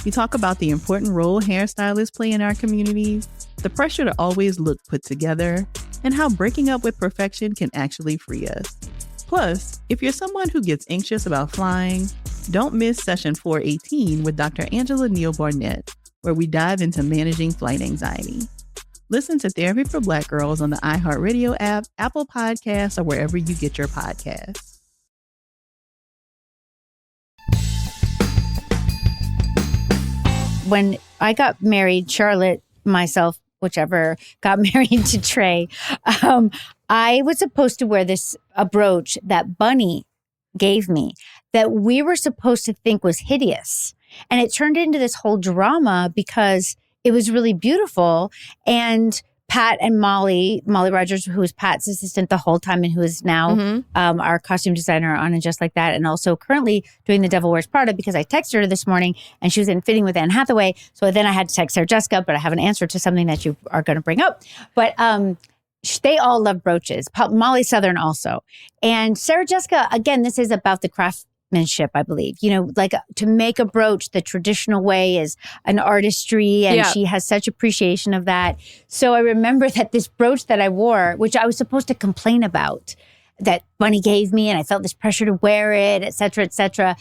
We talk about the important role hairstylists play in our communities, the pressure to always look put together, and how breaking up with perfection can actually free us. Plus, if you're someone who gets anxious about flying, don't miss session 418 with Dr. Angela Neal Barnett, where we dive into managing flight anxiety. Listen to Therapy for Black Girls on the iHeartRadio app, Apple Podcasts, or wherever you get your podcasts. When I got married, Charlotte, myself, whichever, got married to Trey, I was supposed to wear a brooch that Bunny gave me that we were supposed to think was hideous. And it turned into this whole drama because it was really beautiful. And Pat and Molly Rogers, who was Pat's assistant the whole time and who is now our costume designer on And Just Like That, and also currently doing The Devil Wears Prada, because I texted her this morning and she was in fitting with Anne Hathaway. So then I had to text Sarah Jessica, but I have an answer to something that you are going to bring up. But they all love brooches. Molly Southern also. And Sarah Jessica, again, this is about the I believe. You know, like to make a brooch the traditional way is an artistry, and she has such appreciation of that. So I remember that this brooch that I wore, which I was supposed to complain about, that Bunny gave me, and I felt this pressure to wear it, et cetera, et cetera.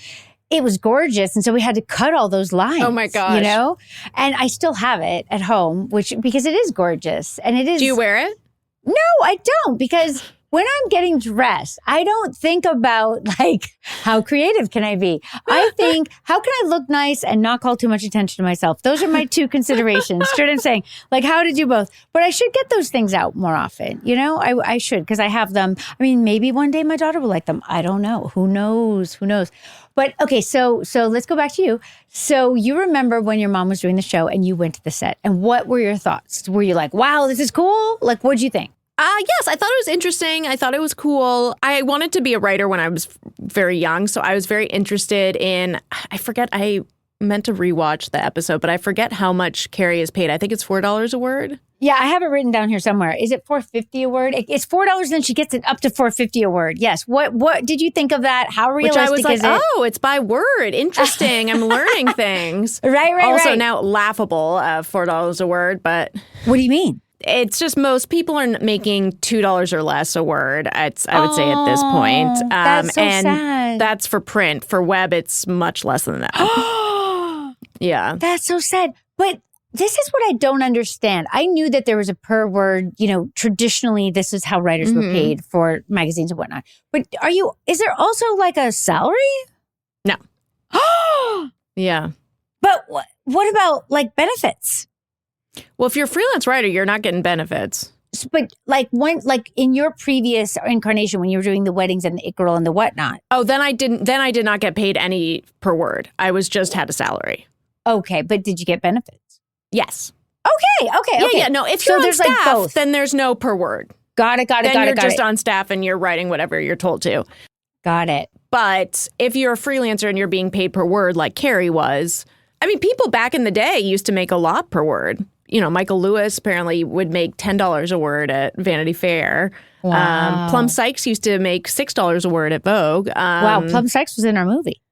It was gorgeous. And so we had to cut all those lines. Oh my gosh. You know? And I still have it at home, because it is gorgeous. And it is. Do you wear it? No, I don't, because when I'm getting dressed, I don't think about like, how creative can I be? I think, how can I look nice and not call too much attention to myself? Those are my two considerations. Straight I'm saying, like, how to do both. But I should get those things out more often. You know, I should, because I have them. I mean, maybe one day my daughter will like them. I don't know. Who knows? Who knows? But okay, so let's go back to you. So you remember when your mom was doing the show and you went to the set, and what were your thoughts? Were you like, wow, this is cool? Like, what'd you think? Yes, I thought it was interesting. I thought it was cool. I wanted to be a writer when I was very young, so I was very interested in, I meant to rewatch the episode, but I forget how much Carrie is paid. I think it's $4 a word. Yeah, I have it written down here somewhere. Is it $4.50 a word? It's $4, then she gets it up to $4.50 a word. Yes. What did you think of that? How realistic is it? Which I was like, oh, it's by word. Interesting. I'm learning things. Right. Also now laughable, $4 a word, but... What do you mean? It's just most people are making $2 or less a word, I would say at this point. That's so sad. That's for print. For web, it's much less than that. Yeah. That's so sad. But this is what I don't understand. I knew that there was a per word, you know, traditionally this is how writers were paid for magazines and whatnot. But is there also like a salary? No. Yeah. But what about like benefits? Well, if you're a freelance writer, you're not getting benefits. But like in your previous incarnation, when you were doing the weddings and the It Girl and the whatnot. Oh, then I did not get paid any per word. I just had a salary. Okay, but did you get benefits? Yes. Okay. Yeah. No, if you're on staff, like both, then there's no per word. Got it. Then you're just on staff and you're writing whatever you're told to. Got it. But if you're a freelancer and you're being paid per word, like Carrie was, I mean, people back in the day used to make a lot per word. You know, Michael Lewis apparently would make $10 a word at Vanity Fair. Wow. Plum Sykes used to make $6 a word at Vogue. Wow, Plum Sykes was in our movie.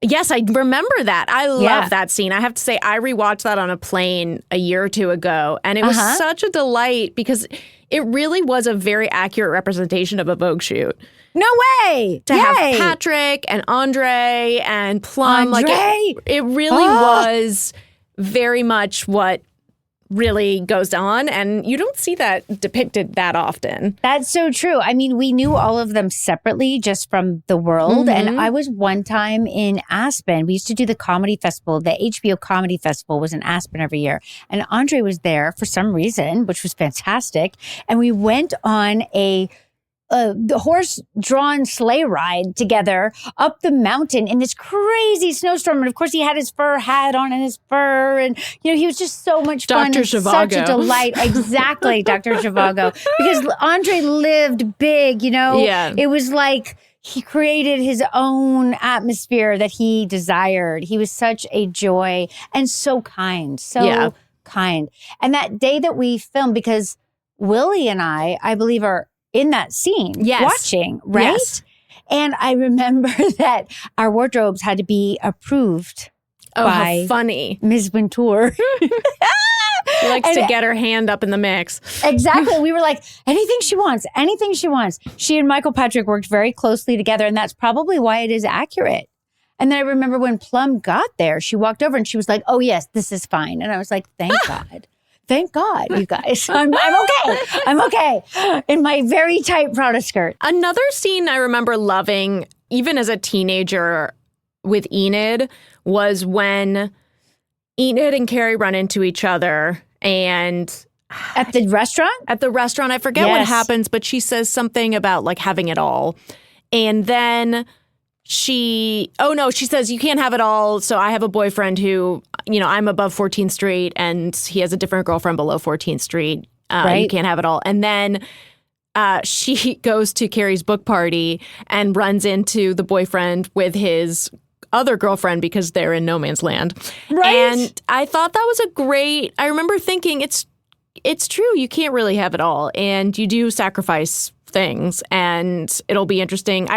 Yes, I remember that. I love that scene. I have to say, I rewatched that on a plane a year or two ago, and it was such a delight because it really was a very accurate representation of a Vogue shoot. No way! To have Patrick and Andre and Plum. Andre? Like it really was very much what really goes on, and you don't see that depicted that often. That's so true. I mean, we knew all of them separately just from the world. And I was one time in Aspen. We used to do the comedy festival. The HBO Comedy Festival was in Aspen every year. And Andre was there for some reason, which was fantastic. And we went on the horse-drawn sleigh ride together up the mountain in this crazy snowstorm. And of course, he had his fur hat on and his fur. And, you know, he was just so much fun. Dr. And Zhivago. such a delight. Exactly, Dr. Zhivago. Because Andre lived big, you know? Yeah. It was like he created his own atmosphere that he desired. He was such a joy and so kind. So kind. And that day that we filmed, because Willie and I believe, are in that scene, watching, right? Yes. And I remember that our wardrobes had to be approved by how funny. Ms. Ventura. She likes to get her hand up in the mix. Exactly. We were like, anything she wants. She and Michael Patrick worked very closely together, and that's probably why it is accurate. And then I remember when Plum got there, she walked over and she was like, oh, yes, this is fine. And I was like, thank God. Thank God, you guys. I'm okay. I'm okay. In my very tight Prada skirt. Another scene I remember loving, even as a teenager with Enid, was when Enid and Carrie run into each other and... At the restaurant? At the restaurant. I forget what happens, but she says something about like having it all. And then... she says, you can't have it all. So I have a boyfriend who, you know, I'm above 14th Street and he has a different girlfriend below 14th Street. Right. You can't have it all. And then she goes to Carrie's book party and runs into the boyfriend with his other girlfriend because they're in no man's land. Right. And I thought that was I remember thinking it's true. You can't really have it all. And you do sacrifice things. And it'll be interesting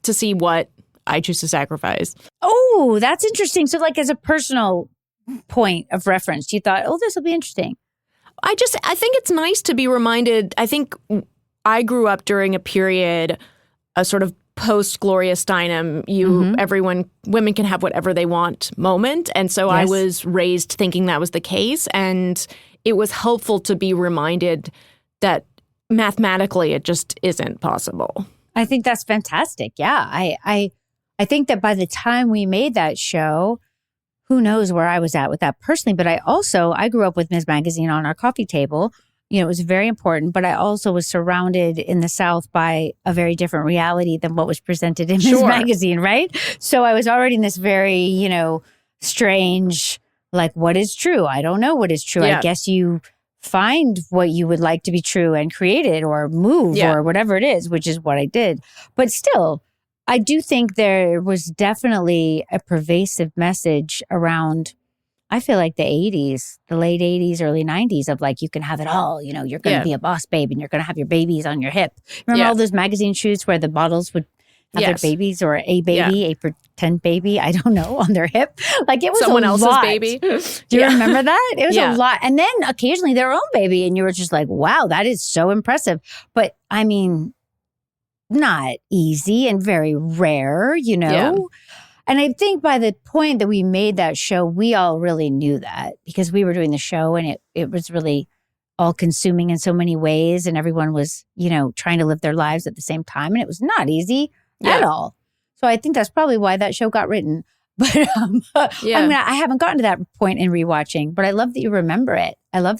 to see what I choose to sacrifice. Oh, that's interesting. So like as a personal point of reference, you thought, oh, this will be interesting. I think it's nice to be reminded. I think I grew up during a period, a sort of post-Gloria Steinem, women can have whatever they want moment. And so I was raised thinking that was the case. And it was helpful to be reminded that mathematically it just isn't possible. I think that's fantastic. Yeah. I think that by the time we made that show, who knows where I was at with that personally, but I grew up with Ms. Magazine on our coffee table. You know, it was very important, but I also was surrounded in the South by a very different reality than what was presented in Ms. Magazine, right? So I was already in this very, strange, like, what is true? I don't know what is true. I guess you find what you would like to be true and create it or move or whatever it is, which is what I did. But still, I do think there was definitely a pervasive message around, I feel like the 80s, the late 80s, early 90s of like, you can have it all. You're going to be a boss babe and you're going to have your babies on your hip. Remember all those magazine shoots where the models would have their babies or a baby, a pretend baby, I don't know, on their hip? Like it was someone else's lot. baby. Do you remember that? It was a lot. And then occasionally their own baby. And you were just like, wow, that is so impressive. But I mean, not easy and very rare, Yeah. And I think by the point that we made that show, we all really knew that because we were doing the show and it was really all consuming in so many ways. And everyone was, trying to live their lives at the same time. And it was not easy at all. So I think that's probably why that show got written. But I haven't gotten to that point in rewatching, but I love that you remember it. And I love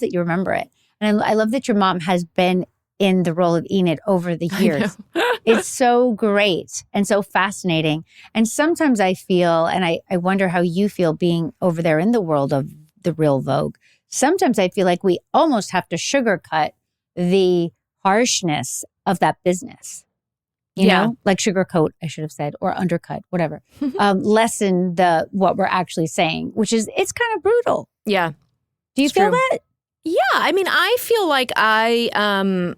that your mom has been in the role of Enid over the years. It's so great and so fascinating. And sometimes I feel, and I wonder how you feel being over there in the world of the real Vogue. Sometimes I feel like we almost have to sugarcoat the harshness of that business. You know, like sugarcoat, I should have said, or undercut, whatever. Lessen what we're actually saying, which is, it's kind of brutal. Yeah. Do you feel that? Yeah. I mean, I feel like I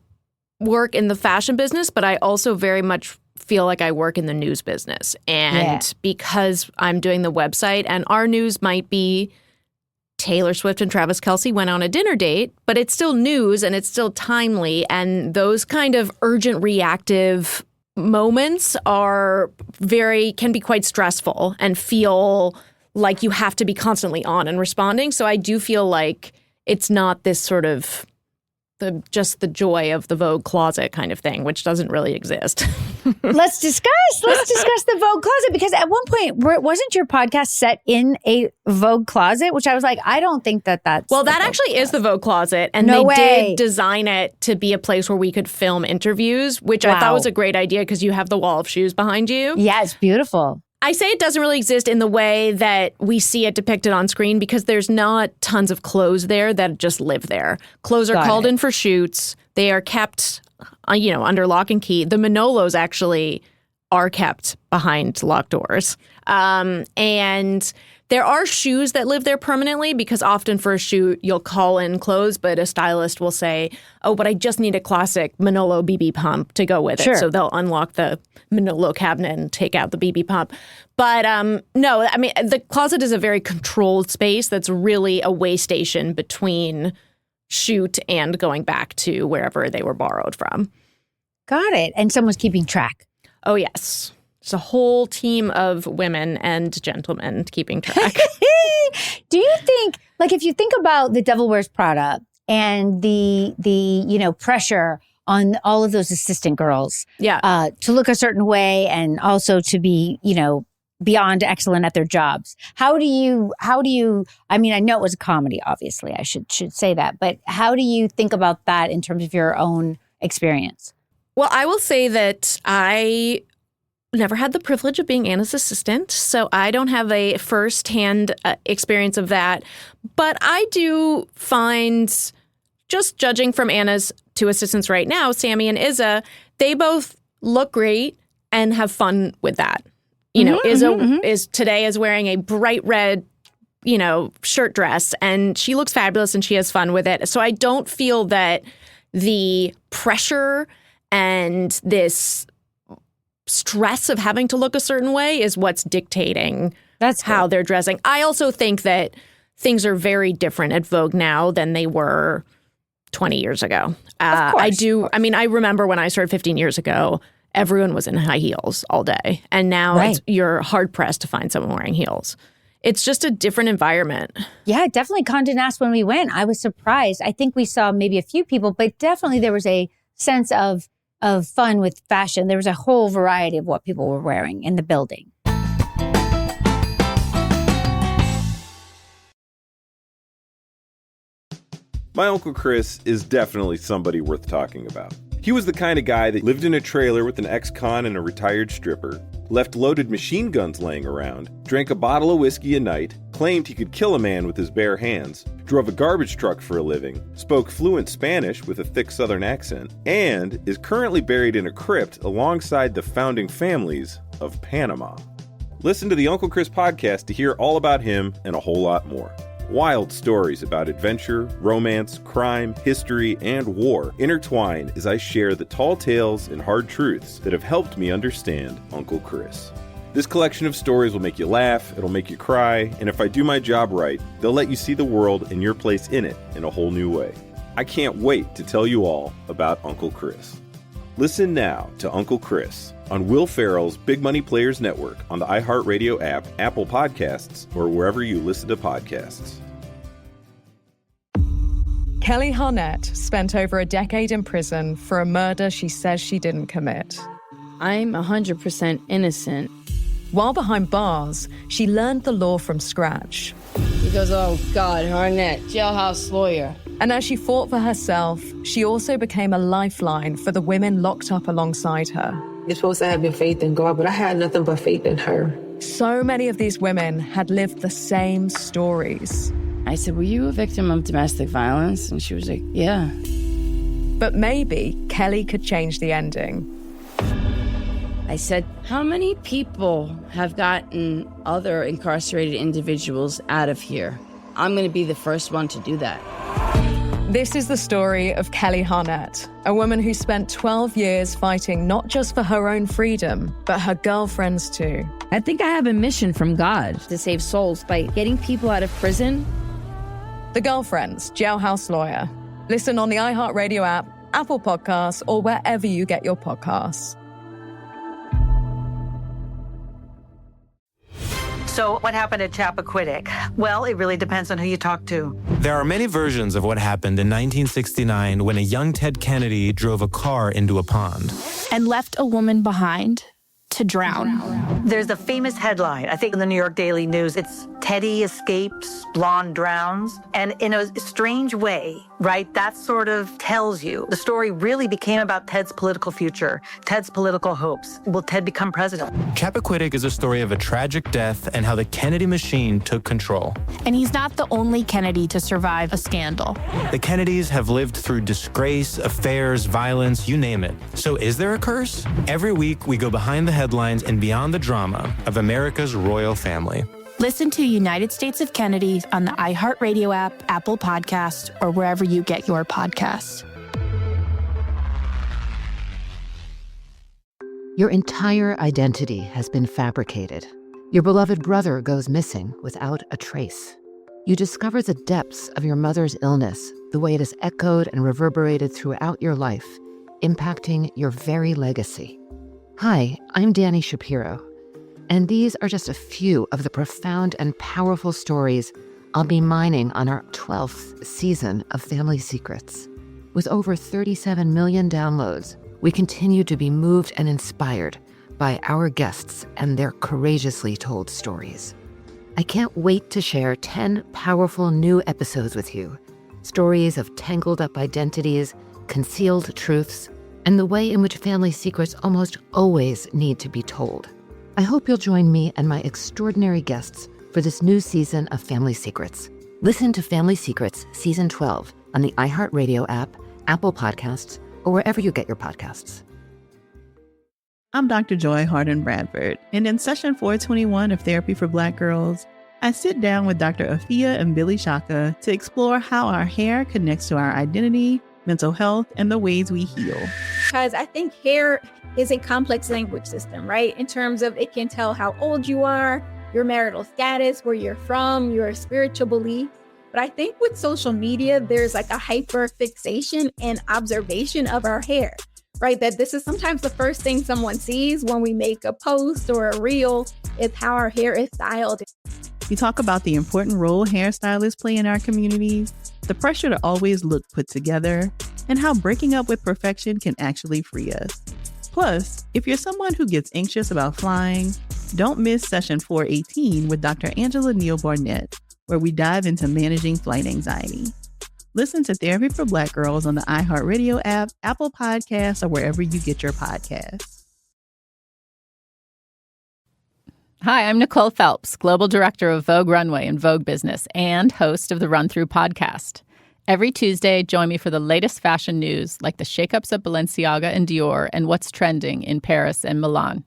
work in the fashion business, but I also very much feel like I work in the news business. And because I'm doing the website and our news might be Taylor Swift and Travis Kelce went on a dinner date, but it's still news and it's still timely. And those kind of urgent reactive moments can be quite stressful and feel like you have to be constantly on and responding. So I do feel like it's not this sort of just the joy of the Vogue closet kind of thing, which doesn't really exist. Let's discuss the Vogue closet, because at one point, wasn't your podcast set in a Vogue closet? Which I was like, I don't think that's... Well, that actually is the Vogue closet. And they did design it to be a place where we could film interviews, which I thought was a great idea because you have the wall of shoes behind you. Yeah, it's beautiful. I say it doesn't really exist in the way that we see it depicted on screen because there's not tons of clothes there that just live there. Clothes are called in for shoots. They are kept, under lock and key. The Manolos actually are kept behind locked doors. And there are shoes that live there permanently because often for a shoot, you'll call in clothes, but a stylist will say, oh, but I just need a classic Manolo BB pump to go with it. So they'll unlock the Manolo cabinet and take out the BB pump. But no, I mean, the closet is a very controlled space that's really a way station between shoot and going back to wherever they were borrowed from. Got it. And someone's keeping track. Oh, yes. It's a whole team of women and gentlemen keeping track. Do you think, like, if you think about the Devil Wears Prada and the pressure on all of those assistant girls to look a certain way and also to be, beyond excellent at their jobs. How do you, I mean, I know it was a comedy, obviously, I should say that, but how do you think about that in terms of your own experience? Well, I will say that I never had the privilege of being Anna's assistant, so I don't have a firsthand experience of that. But I do find, just judging from Anna's two assistants right now, Sammy and Izza, they both look great and have fun with that. Izza is wearing a bright red, shirt dress, and she looks fabulous and she has fun with it. So I don't feel that the pressure and this stress of having to look a certain way is what's dictating how they're dressing. I also think that things are very different at Vogue now than they were 20 years ago. I mean, I remember when I started 15 years ago, everyone was in high heels all day. And now you're hard-pressed to find someone wearing heels. It's just a different environment. Yeah, definitely Condé Nast when we went. I was surprised. I think we saw maybe a few people, but definitely there was a sense of fun with fashion. There was a whole variety of what people were wearing in the building. My Uncle Chris is definitely somebody worth talking about. He was the kind of guy that lived in a trailer with an ex-con and a retired stripper, left loaded machine guns laying around, drank a bottle of whiskey a night, claimed he could kill a man with his bare hands, drove a garbage truck for a living, spoke fluent Spanish with a thick Southern accent, and is currently buried in a crypt alongside the founding families of Panama. Listen to the Uncle Chris podcast to hear all about him and a whole lot more. Wild stories about adventure, romance, crime, history, and war intertwine as I share the tall tales and hard truths that have helped me understand Uncle Chris. This collection of stories will make you laugh, it'll make you cry, and if I do my job right, they'll let you see the world and your place in it in a whole new way. I can't wait to tell you all about Uncle Chris. Listen now to Uncle Chris on Will Ferrell's Big Money Players Network on the iHeartRadio app, Apple Podcasts, or wherever you listen to podcasts. Kelly Harnett spent over a decade in prison for a murder she says she didn't commit. I'm 100% innocent. While behind bars, she learned the law from scratch. He goes, oh God, Harnett, jailhouse lawyer. And as she fought for herself, she also became a lifeline for the women locked up alongside her. You're supposed to have your faith in God, but I had nothing but faith in her. So many of these women had lived the same stories. I said, were you a victim of domestic violence? And she was like, yeah. But maybe Kelly could change the ending. I said, how many people have gotten other incarcerated individuals out of here? I'm going to be the first one to do that. This is the story of Kelly Harnett, a woman who spent 12 years fighting not just for her own freedom, but her girlfriends too. I think I have a mission from God to save souls by getting people out of prison. The Girlfriends, Jailhouse Lawyer. Listen on the iHeartRadio app, Apple Podcasts, or wherever you get your podcasts. So what happened at Chappaquiddick? Well, it really depends on who you talk to. There are many versions of what happened in 1969 when a young Ted Kennedy drove a car into a pond. And left a woman behind to drown. There's a famous headline, I think in the New York Daily News. It's Teddy escapes, blonde drowns. And in a strange way, right, that sort of tells you the story really became about Ted's political future, Ted's political hopes. Will Ted become president? Chappaquiddick is a story of a tragic death and how the Kennedy machine took control. And he's not the only Kennedy to survive a scandal. The Kennedys have lived through disgrace, affairs, violence, you name it. So is there a curse? Every week, we go behind the headlines and beyond the drama of America's royal family. Listen to United States of Kennedy on the iHeartRadio app, Apple Podcasts, or wherever you get your podcasts. Your entire identity has been fabricated. Your beloved brother goes missing without a trace. You discover the depths of your mother's illness, the way it has echoed and reverberated throughout your life, impacting your very legacy. Hi, I'm Dani Shapiro, and these are just a few of the profound and powerful stories I'll be mining on our 12th season of Family Secrets. With over 37 million downloads, we continue to be moved and inspired by our guests and their courageously told stories. I can't wait to share 10 powerful new episodes with you. Stories of tangled up identities, concealed truths, and the way in which family secrets almost always need to be told. I hope you'll join me and my extraordinary guests for this new season of Family Secrets. Listen to Family Secrets Season 12 on the iHeartRadio app, Apple Podcasts, or wherever you get your podcasts. I'm Dr. Joy Harden Bradford, and in session 421 of Therapy for Black Girls, I sit down with Dr. Afia and Billy Shaka to explore how our hair connects to our identity, mental health, and the ways we heal. Because I think hair is a complex language system, right? In terms of it can tell how old you are, your marital status, where you're from, your spiritual belief. But I think with social media, there's like a hyper fixation and observation of our hair, right? That this is sometimes the first thing someone sees when we make a post or a reel is how our hair is styled. We talk about the important role hairstylists play in our communities, the pressure to always look put together, and how breaking up with perfection can actually free us. Plus, if you're someone who gets anxious about flying, don't miss session 418 with Dr. Angela Neal Barnett, where we dive into managing flight anxiety. Listen to Therapy for Black Girls on the iHeartRadio app, Apple Podcasts, or wherever you get your podcasts. Hi, I'm Nicole Phelps, Global Director of Vogue Runway and Vogue Business and host of the Run Through podcast. Every Tuesday, join me for the latest fashion news like the shakeups at Balenciaga and Dior and what's trending in Paris and Milan.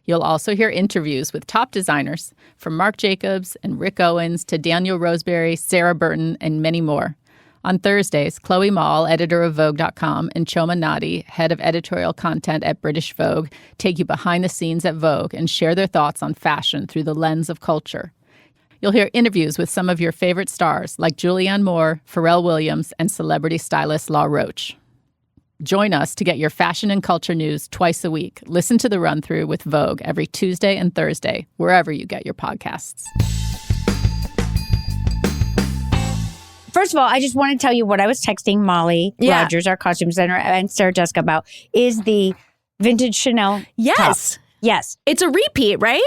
You'll also hear interviews with top designers from Marc Jacobs and Rick Owens to Daniel Roseberry, Sarah Burton, and many more. On Thursdays, Chloe Malle, editor of Vogue.com, and Choma Nadi, head of editorial content at British Vogue, take you behind the scenes at Vogue and share their thoughts on fashion through the lens of culture. You'll hear interviews with some of your favorite stars like Julianne Moore, Pharrell Williams, and celebrity stylist Law Roach. Join us to get your fashion and culture news twice a week. Listen to The Run Through with Vogue every Tuesday and Thursday, wherever you get your podcasts. First of all, I just want to tell you what I was texting Molly Rogers, our costume designer, and Sarah Jessica about is the vintage Chanel top. Yes. It's a repeat, right?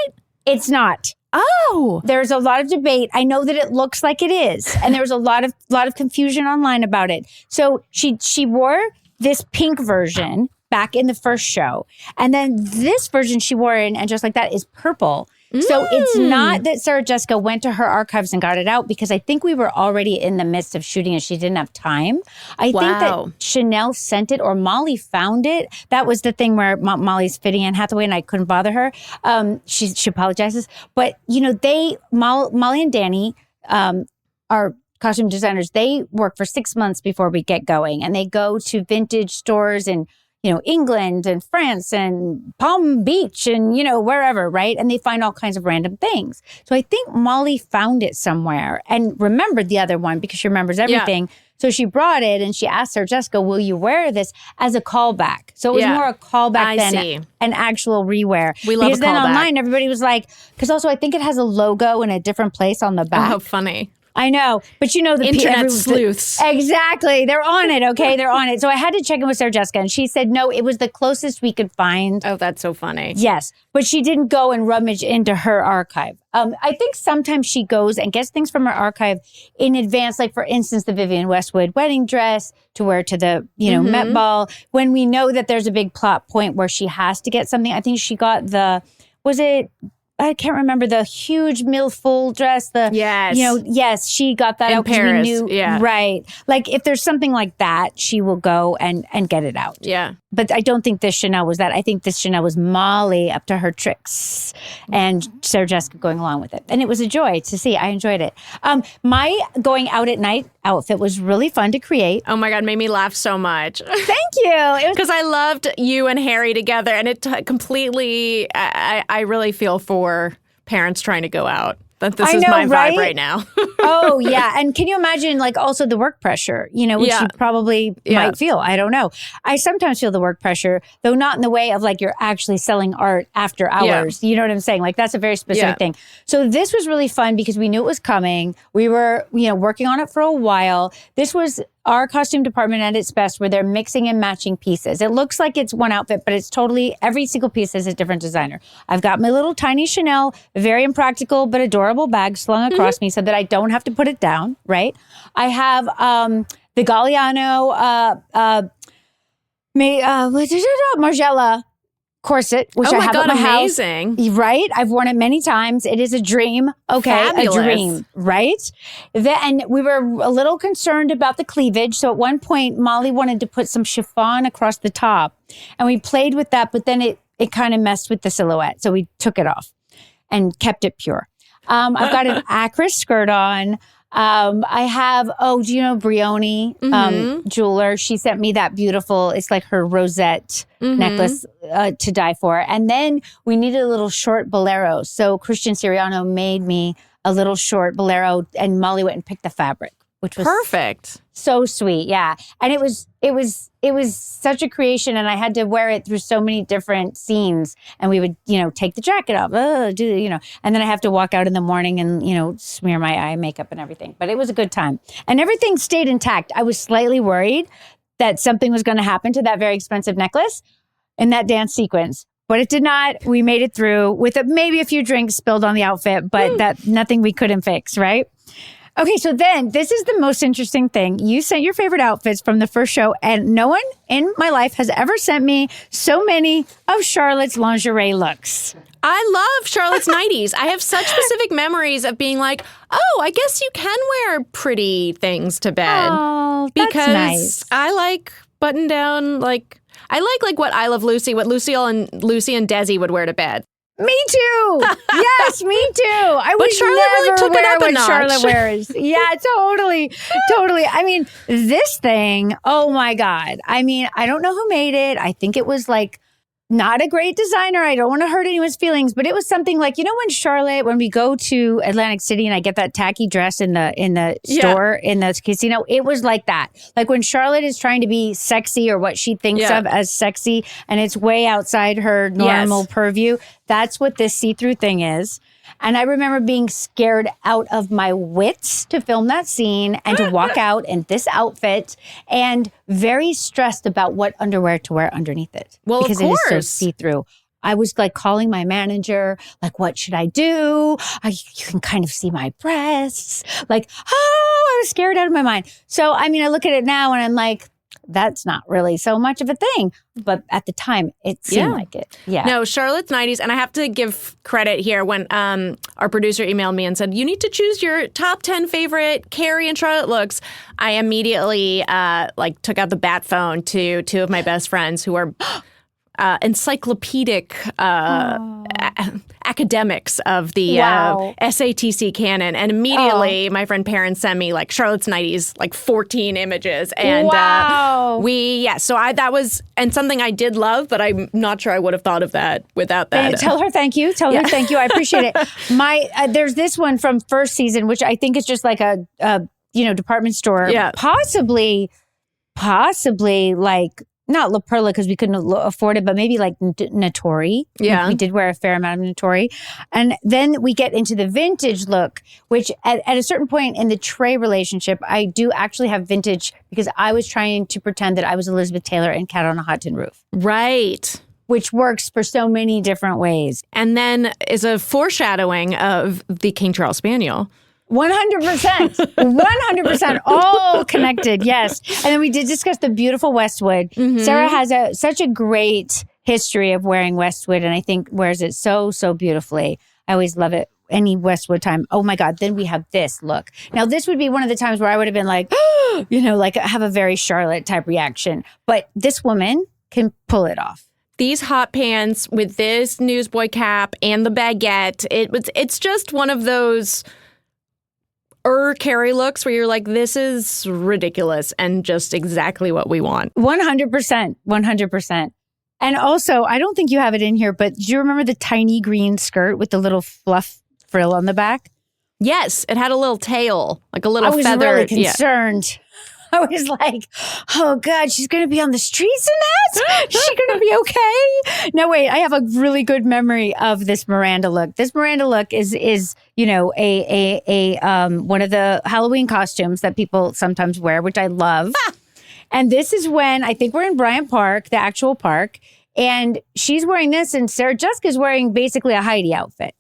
It's not. Oh. There's a lot of debate. I know that it looks like it is. And there was a lot of confusion online about it. So she wore this pink version back in the first show. And then this version she wore in And Just Like That is purple. So it's not that Sarah Jessica went to her archives and got it out because I think we were already in the midst of shooting and she didn't have time. I think that Chanel sent it or Molly found it. That was the thing where Molly's fitting Anne Hathaway and I couldn't bother her. She apologizes. But, you know, Molly and Danny, our costume designers, they work for 6 months before we get going. And they go to vintage stores in England and France and Palm Beach and, wherever, right? And they find all kinds of random things. So I think Molly found it somewhere and remembered the other one because she remembers everything. Yeah. So she brought it and she asked her, Jessica, will you wear this as a callback? So it was more a callback than an actual rewear. We love because a callback. Then online, everybody was like, because also I think it has a logo in a different place on the back. Oh, how funny. I know, but the internet sleuths. Exactly. They're on it, okay? They're on it. So I had to check in with Sarah Jessica, and she said, no, it was the closest we could find. Oh, that's so funny. Yes, but she didn't go and rummage into her archive. I think sometimes she goes and gets things from her archive in advance, like, for instance, the Vivienne Westwood wedding dress to wear to the, Met Ball. When we know that there's a big plot point where she has to get something, I think she got I can't remember the huge mille-full dress. Yes, she got that in out Paris. We knew, right? Like if there's something like that, she will go and get it out. Yeah, but I don't think this Chanel was that. I think this Chanel was Molly up to her tricks, and Sarah Jessica going along with it, and it was a joy to see. I enjoyed it. My going out at night outfit was really fun to create. Oh my God, made me laugh so much. Thank you. Because I loved you and Harry together, and it completely. I really feel for parents trying to go out. This is my vibe right now. Oh, yeah. And can you imagine, like, also the work pressure, which you probably might feel. I don't know. I sometimes feel the work pressure, though not in the way of, like, you're actually selling art after hours. You know what I'm saying? Like, that's a very specific thing. So this was really fun because we knew it was coming. We were, working on it for a while. This was our costume department at its best where they're mixing and matching pieces. It looks like it's one outfit, but it's totally, every single piece is a different designer. I've got my little tiny Chanel, very impractical but adorable bag slung across me so that I don't have to put it down, right? I have the Galliano Margiela corset, which I have at my house. Right? I've worn it many times. It is a dream. Okay, fabulous. A dream, right? And we were a little concerned about the cleavage. So at one point, Molly wanted to put some chiffon across the top. And we played with that, but then it kind of messed with the silhouette. So we took it off and kept it pure. I've got an Acris skirt on. I have, do you know Brioni, jeweler? She sent me that beautiful, it's like her rosette necklace to die for. And then we needed a little short bolero. So Christian Siriano made me a little short bolero, and Malle went and picked the fabric, which was perfect. So sweet. Yeah. And it was such a creation, and I had to wear it through so many different scenes, and we would, take the jacket off, and then I have to walk out in the morning and, smear my eye makeup and everything. But it was a good time, and everything stayed intact. I was slightly worried that something was going to happen to that very expensive necklace in that dance sequence, but it did not. We made it through with maybe a few drinks spilled on the outfit, but that nothing we couldn't fix. Right. Okay, so then this is the most interesting thing. You sent your favorite outfits from the first show, and no one in my life has ever sent me so many of Charlotte's lingerie looks. I love Charlotte's 90s. I have such specific memories of being like, oh, I guess you can wear pretty things to bed. Oh, that's because nice. I like button down, I like what I Love Lucy, what Lucy and Desi would wear to bed. Me too. Yes, me too. I would Charlotte never really took wear it up a what notch. Charlotte wears. Yeah, totally. I mean, this thing, oh my God. I mean, I don't know who made it. I think it was not a great designer. I don't want to hurt anyone's feelings, but it was something like, when we go to Atlantic City and I get that tacky dress in the store, in the casino, it was like that. Like when Charlotte is trying to be sexy, or what she thinks of as sexy, and it's way outside her normal purview. That's what this see-through thing is. And I remember being scared out of my wits to film that scene and to walk out in this outfit, and very stressed about what underwear to wear underneath it. Well, because of it is so course. see-through. I was calling my manager, what should I do? You can kind of see my breasts. I was scared out of my mind. So, I mean, I look at it now and I'm like, that's not really so much of a thing. But at the time, it seemed like it. Yeah. No, Charlotte's 90s. And I have to give credit here when our producer emailed me and said, you need to choose your top 10 favorite Carrie and Charlotte looks. I immediately took out the bat phone to two of my best friends who are encyclopedic academics of the SATC canon. And immediately my friend Perrin sent me Charlotte's 90s, 14 images. And so that was, and something I did love, but I'm not sure I would have thought of that without that. Tell her thank you. Tell her thank you. I appreciate it. There's this one from first season, which I think is just like a department store. Yeah. Possibly not La Perla because we couldn't afford it, but maybe Naturi. Yeah. We did wear a fair amount of Naturi. And then we get into the vintage look, which at a certain point in the Trey relationship, I do actually have vintage because I was trying to pretend that I was Elizabeth Taylor in Cat on a Hot Tin Roof. Right. Which works for so many different ways. And then is a foreshadowing of the King Charles Spaniel. 100%. 100%. All connected. Yes. And then we did discuss the beautiful Westwood. Mm-hmm. Sarah has such a great history of wearing Westwood, and I think wears it so, so beautifully. I always love it. Any Westwood time. Oh my God. Then we have this look. Now, this would be one of the times where I would have been have a very Charlotte type reaction. But this woman can pull it off. These hot pants with this newsboy cap and the baguette. It's just one of those Carrie looks where you're like, this is ridiculous and just exactly what we want. 100%. 100%. And also, I don't think you have it in here, but do you remember the tiny green skirt with the little fluff frill on the back? Yes. It had a little tail, like a little feather. I was really concerned. Yeah. I was like, oh God, she's going to be on the streets in that? Is she going to be okay? No, wait, I have a really good memory of this Miranda look. This Miranda look is a one of the Halloween costumes that people sometimes wear, which I love. And this is when I think we're in Bryant Park, the actual park, and she's wearing this, and Sarah Jessica's wearing basically a Heidi outfit.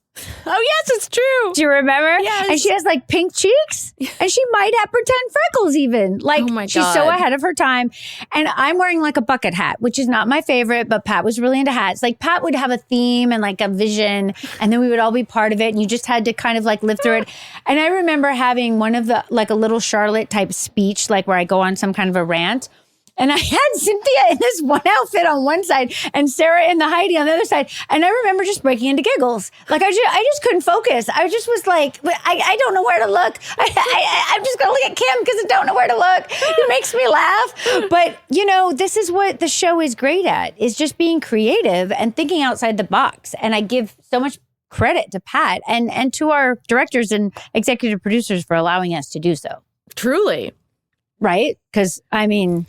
Oh, yes, it's true. Do you remember? Yes. And she has pink cheeks, and she might have pretend freckles even. Oh my God. She's so ahead of her time. And I'm wearing a bucket hat, which is not my favorite, but Pat was really into hats. Pat would have a theme and a vision, and then we would all be part of it, and you just had to kind of live through it. And I remember having one of the, a little Charlotte type speech, where I go on some kind of a rant. And I had Cynthia in this one outfit on one side and Sarah in the Heidi on the other side. And I remember just breaking into giggles. Like I just couldn't focus. I just was like, I don't know where to look. I'm just going to look at Kim because I don't know where to look. It makes me laugh. But, you know, this is what the show is great at, is just being creative and thinking outside the box. And I give so much credit to Pat and to our directors and executive producers for allowing us to do so. Truly. Right? Because, I mean,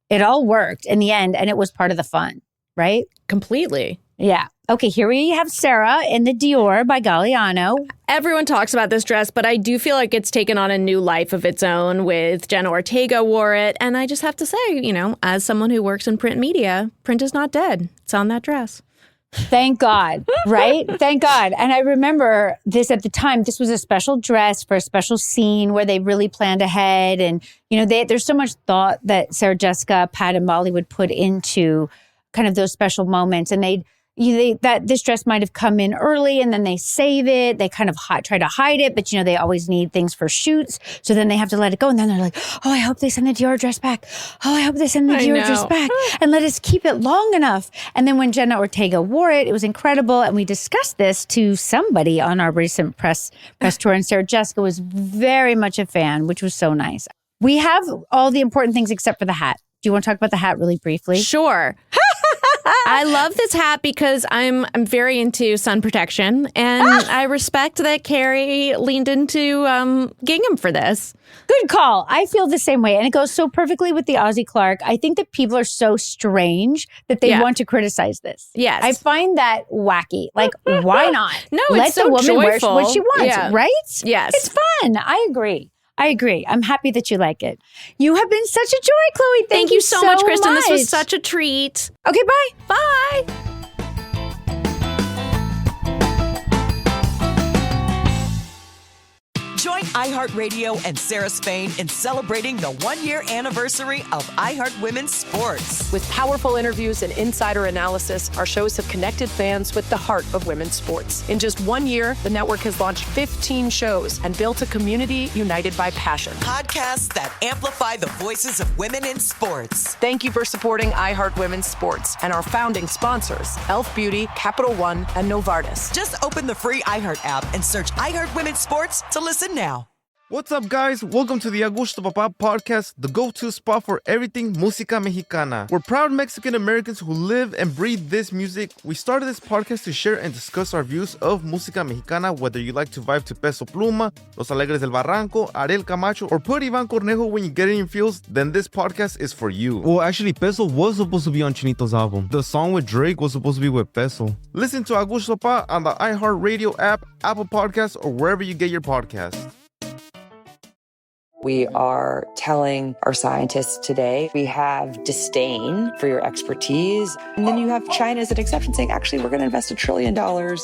it all worked in the end, and it was part of the fun, right? Completely. Yeah. Okay, here we have Sarah in the Dior by Galliano. Everyone talks about this dress, but I do feel like it's taken on a new life of its own with Jenna Ortega wore it. And I just have to say, you know, as someone who works in print media, print is not dead. It's on that dress. Thank God, right? Thank God. And I remember this at the time. This was a special dress for a special scene where they really planned ahead. And, you know, there's so much thought that Sarah Jessica, Pat, and Malle would put into kind of those special moments. And this dress might have come in early and then they save it. They kind of try to hide it, but, you know, they always need things for shoots. So then they have to let it go. And then they're like, oh, I hope they send the Dior dress back. Oh, I hope they send the Dior dress back and let us keep it long enough. And then when Jenna Ortega wore it, it was incredible. And we discussed this to somebody on our recent press tour. And Sarah Jessica was very much a fan, which was so nice. We have all the important things except for the hat. Do you want to talk about the hat really briefly? Sure. I love this hat because I'm very into sun protection, and I respect that Carrie leaned into gingham for this. Good call. I feel the same way, and it goes so perfectly with the Ozzy Clark. I think that people are so strange that they want to criticize this. Yes. I find that wacky. Like, why not? No, Let it's so the woman joyful. wear what she wants, right? Yes. It's fun. I agree. I'm happy that you like it. You have been such a joy, Chloe. Thank you so much, Kristin. This was such a treat. Okay, bye. Bye. Join iHeartRadio and Sarah Spain in celebrating the 1-year anniversary of iHeart Women's Sports. With powerful interviews and insider analysis, our shows have connected fans with the heart of women's sports. In just 1 year, the network has launched 15 shows and built a community united by passion. Podcasts that amplify the voices of women in sports. Thank you for supporting iHeart Women's Sports and our founding sponsors, Elf Beauty, Capital One, and Novartis. Just open the free iHeart app and search iHeart Women's Sports to listen now. What's up, guys? Welcome to the Agusto Papa podcast, the go-to spot for everything música mexicana. We're proud Mexican Americans who live and breathe this music. We started this podcast to share and discuss our views of música mexicana, whether you like to vibe to Peso Pluma, Los Alegres del Barranco, Ariel Camacho, or put Ivan Cornejo when you get in your feels, then this podcast is for you. Well, actually, Peso was supposed to be on Chinito's album. The song with Drake was supposed to be with Peso. Listen to Agusto Papa on the iHeartRadio app, Apple Podcasts, or wherever you get your podcasts. We are telling our scientists today we have disdain for your expertise. And then you have China as an exception saying, actually, we're going to invest $1 trillion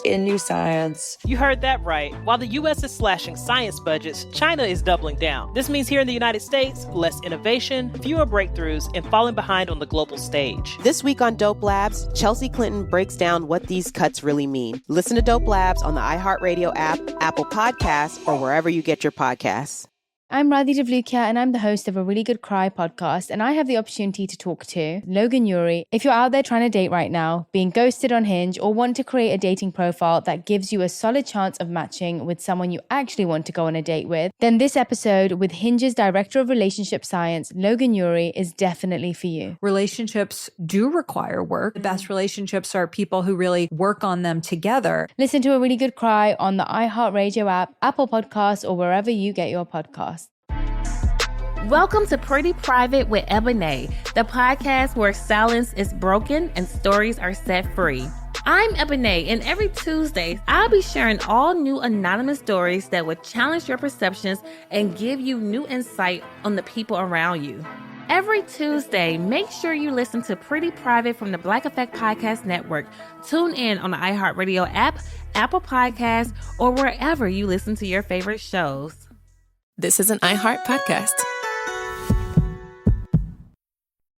in new science. You heard that right. While the U.S. is slashing science budgets, China is doubling down. This means here in the United States, less innovation, fewer breakthroughs, and falling behind on the global stage. This week on Dope Labs, Chelsea Clinton breaks down what these cuts really mean. Listen to Dope Labs on the iHeartRadio app, Apple Podcasts, or wherever you get your podcasts. I'm Radhi Devlukia, and I'm the host of A Really Good Cry podcast, and I have the opportunity to talk to Logan Ury. If you're out there trying to date right now, being ghosted on Hinge, or want to create a dating profile that gives you a solid chance of matching with someone you actually want to go on a date with, then this episode with Hinge's Director of Relationship Science, Logan Ury, is definitely for you. Relationships do require work. The best relationships are people who really work on them together. Listen to A Really Good Cry on the iHeartRadio app, Apple Podcasts, or wherever you get your podcasts. Welcome to Pretty Private with Ebony, the podcast where silence is broken and stories are set free. I'm Ebony, and every Tuesday, I'll be sharing all new anonymous stories that will challenge your perceptions and give you new insight on the people around you. Every Tuesday, make sure you listen to Pretty Private from the Black Effect Podcast Network. Tune in on the iHeartRadio app, Apple Podcasts, or wherever you listen to your favorite shows. This is an iHeart podcast.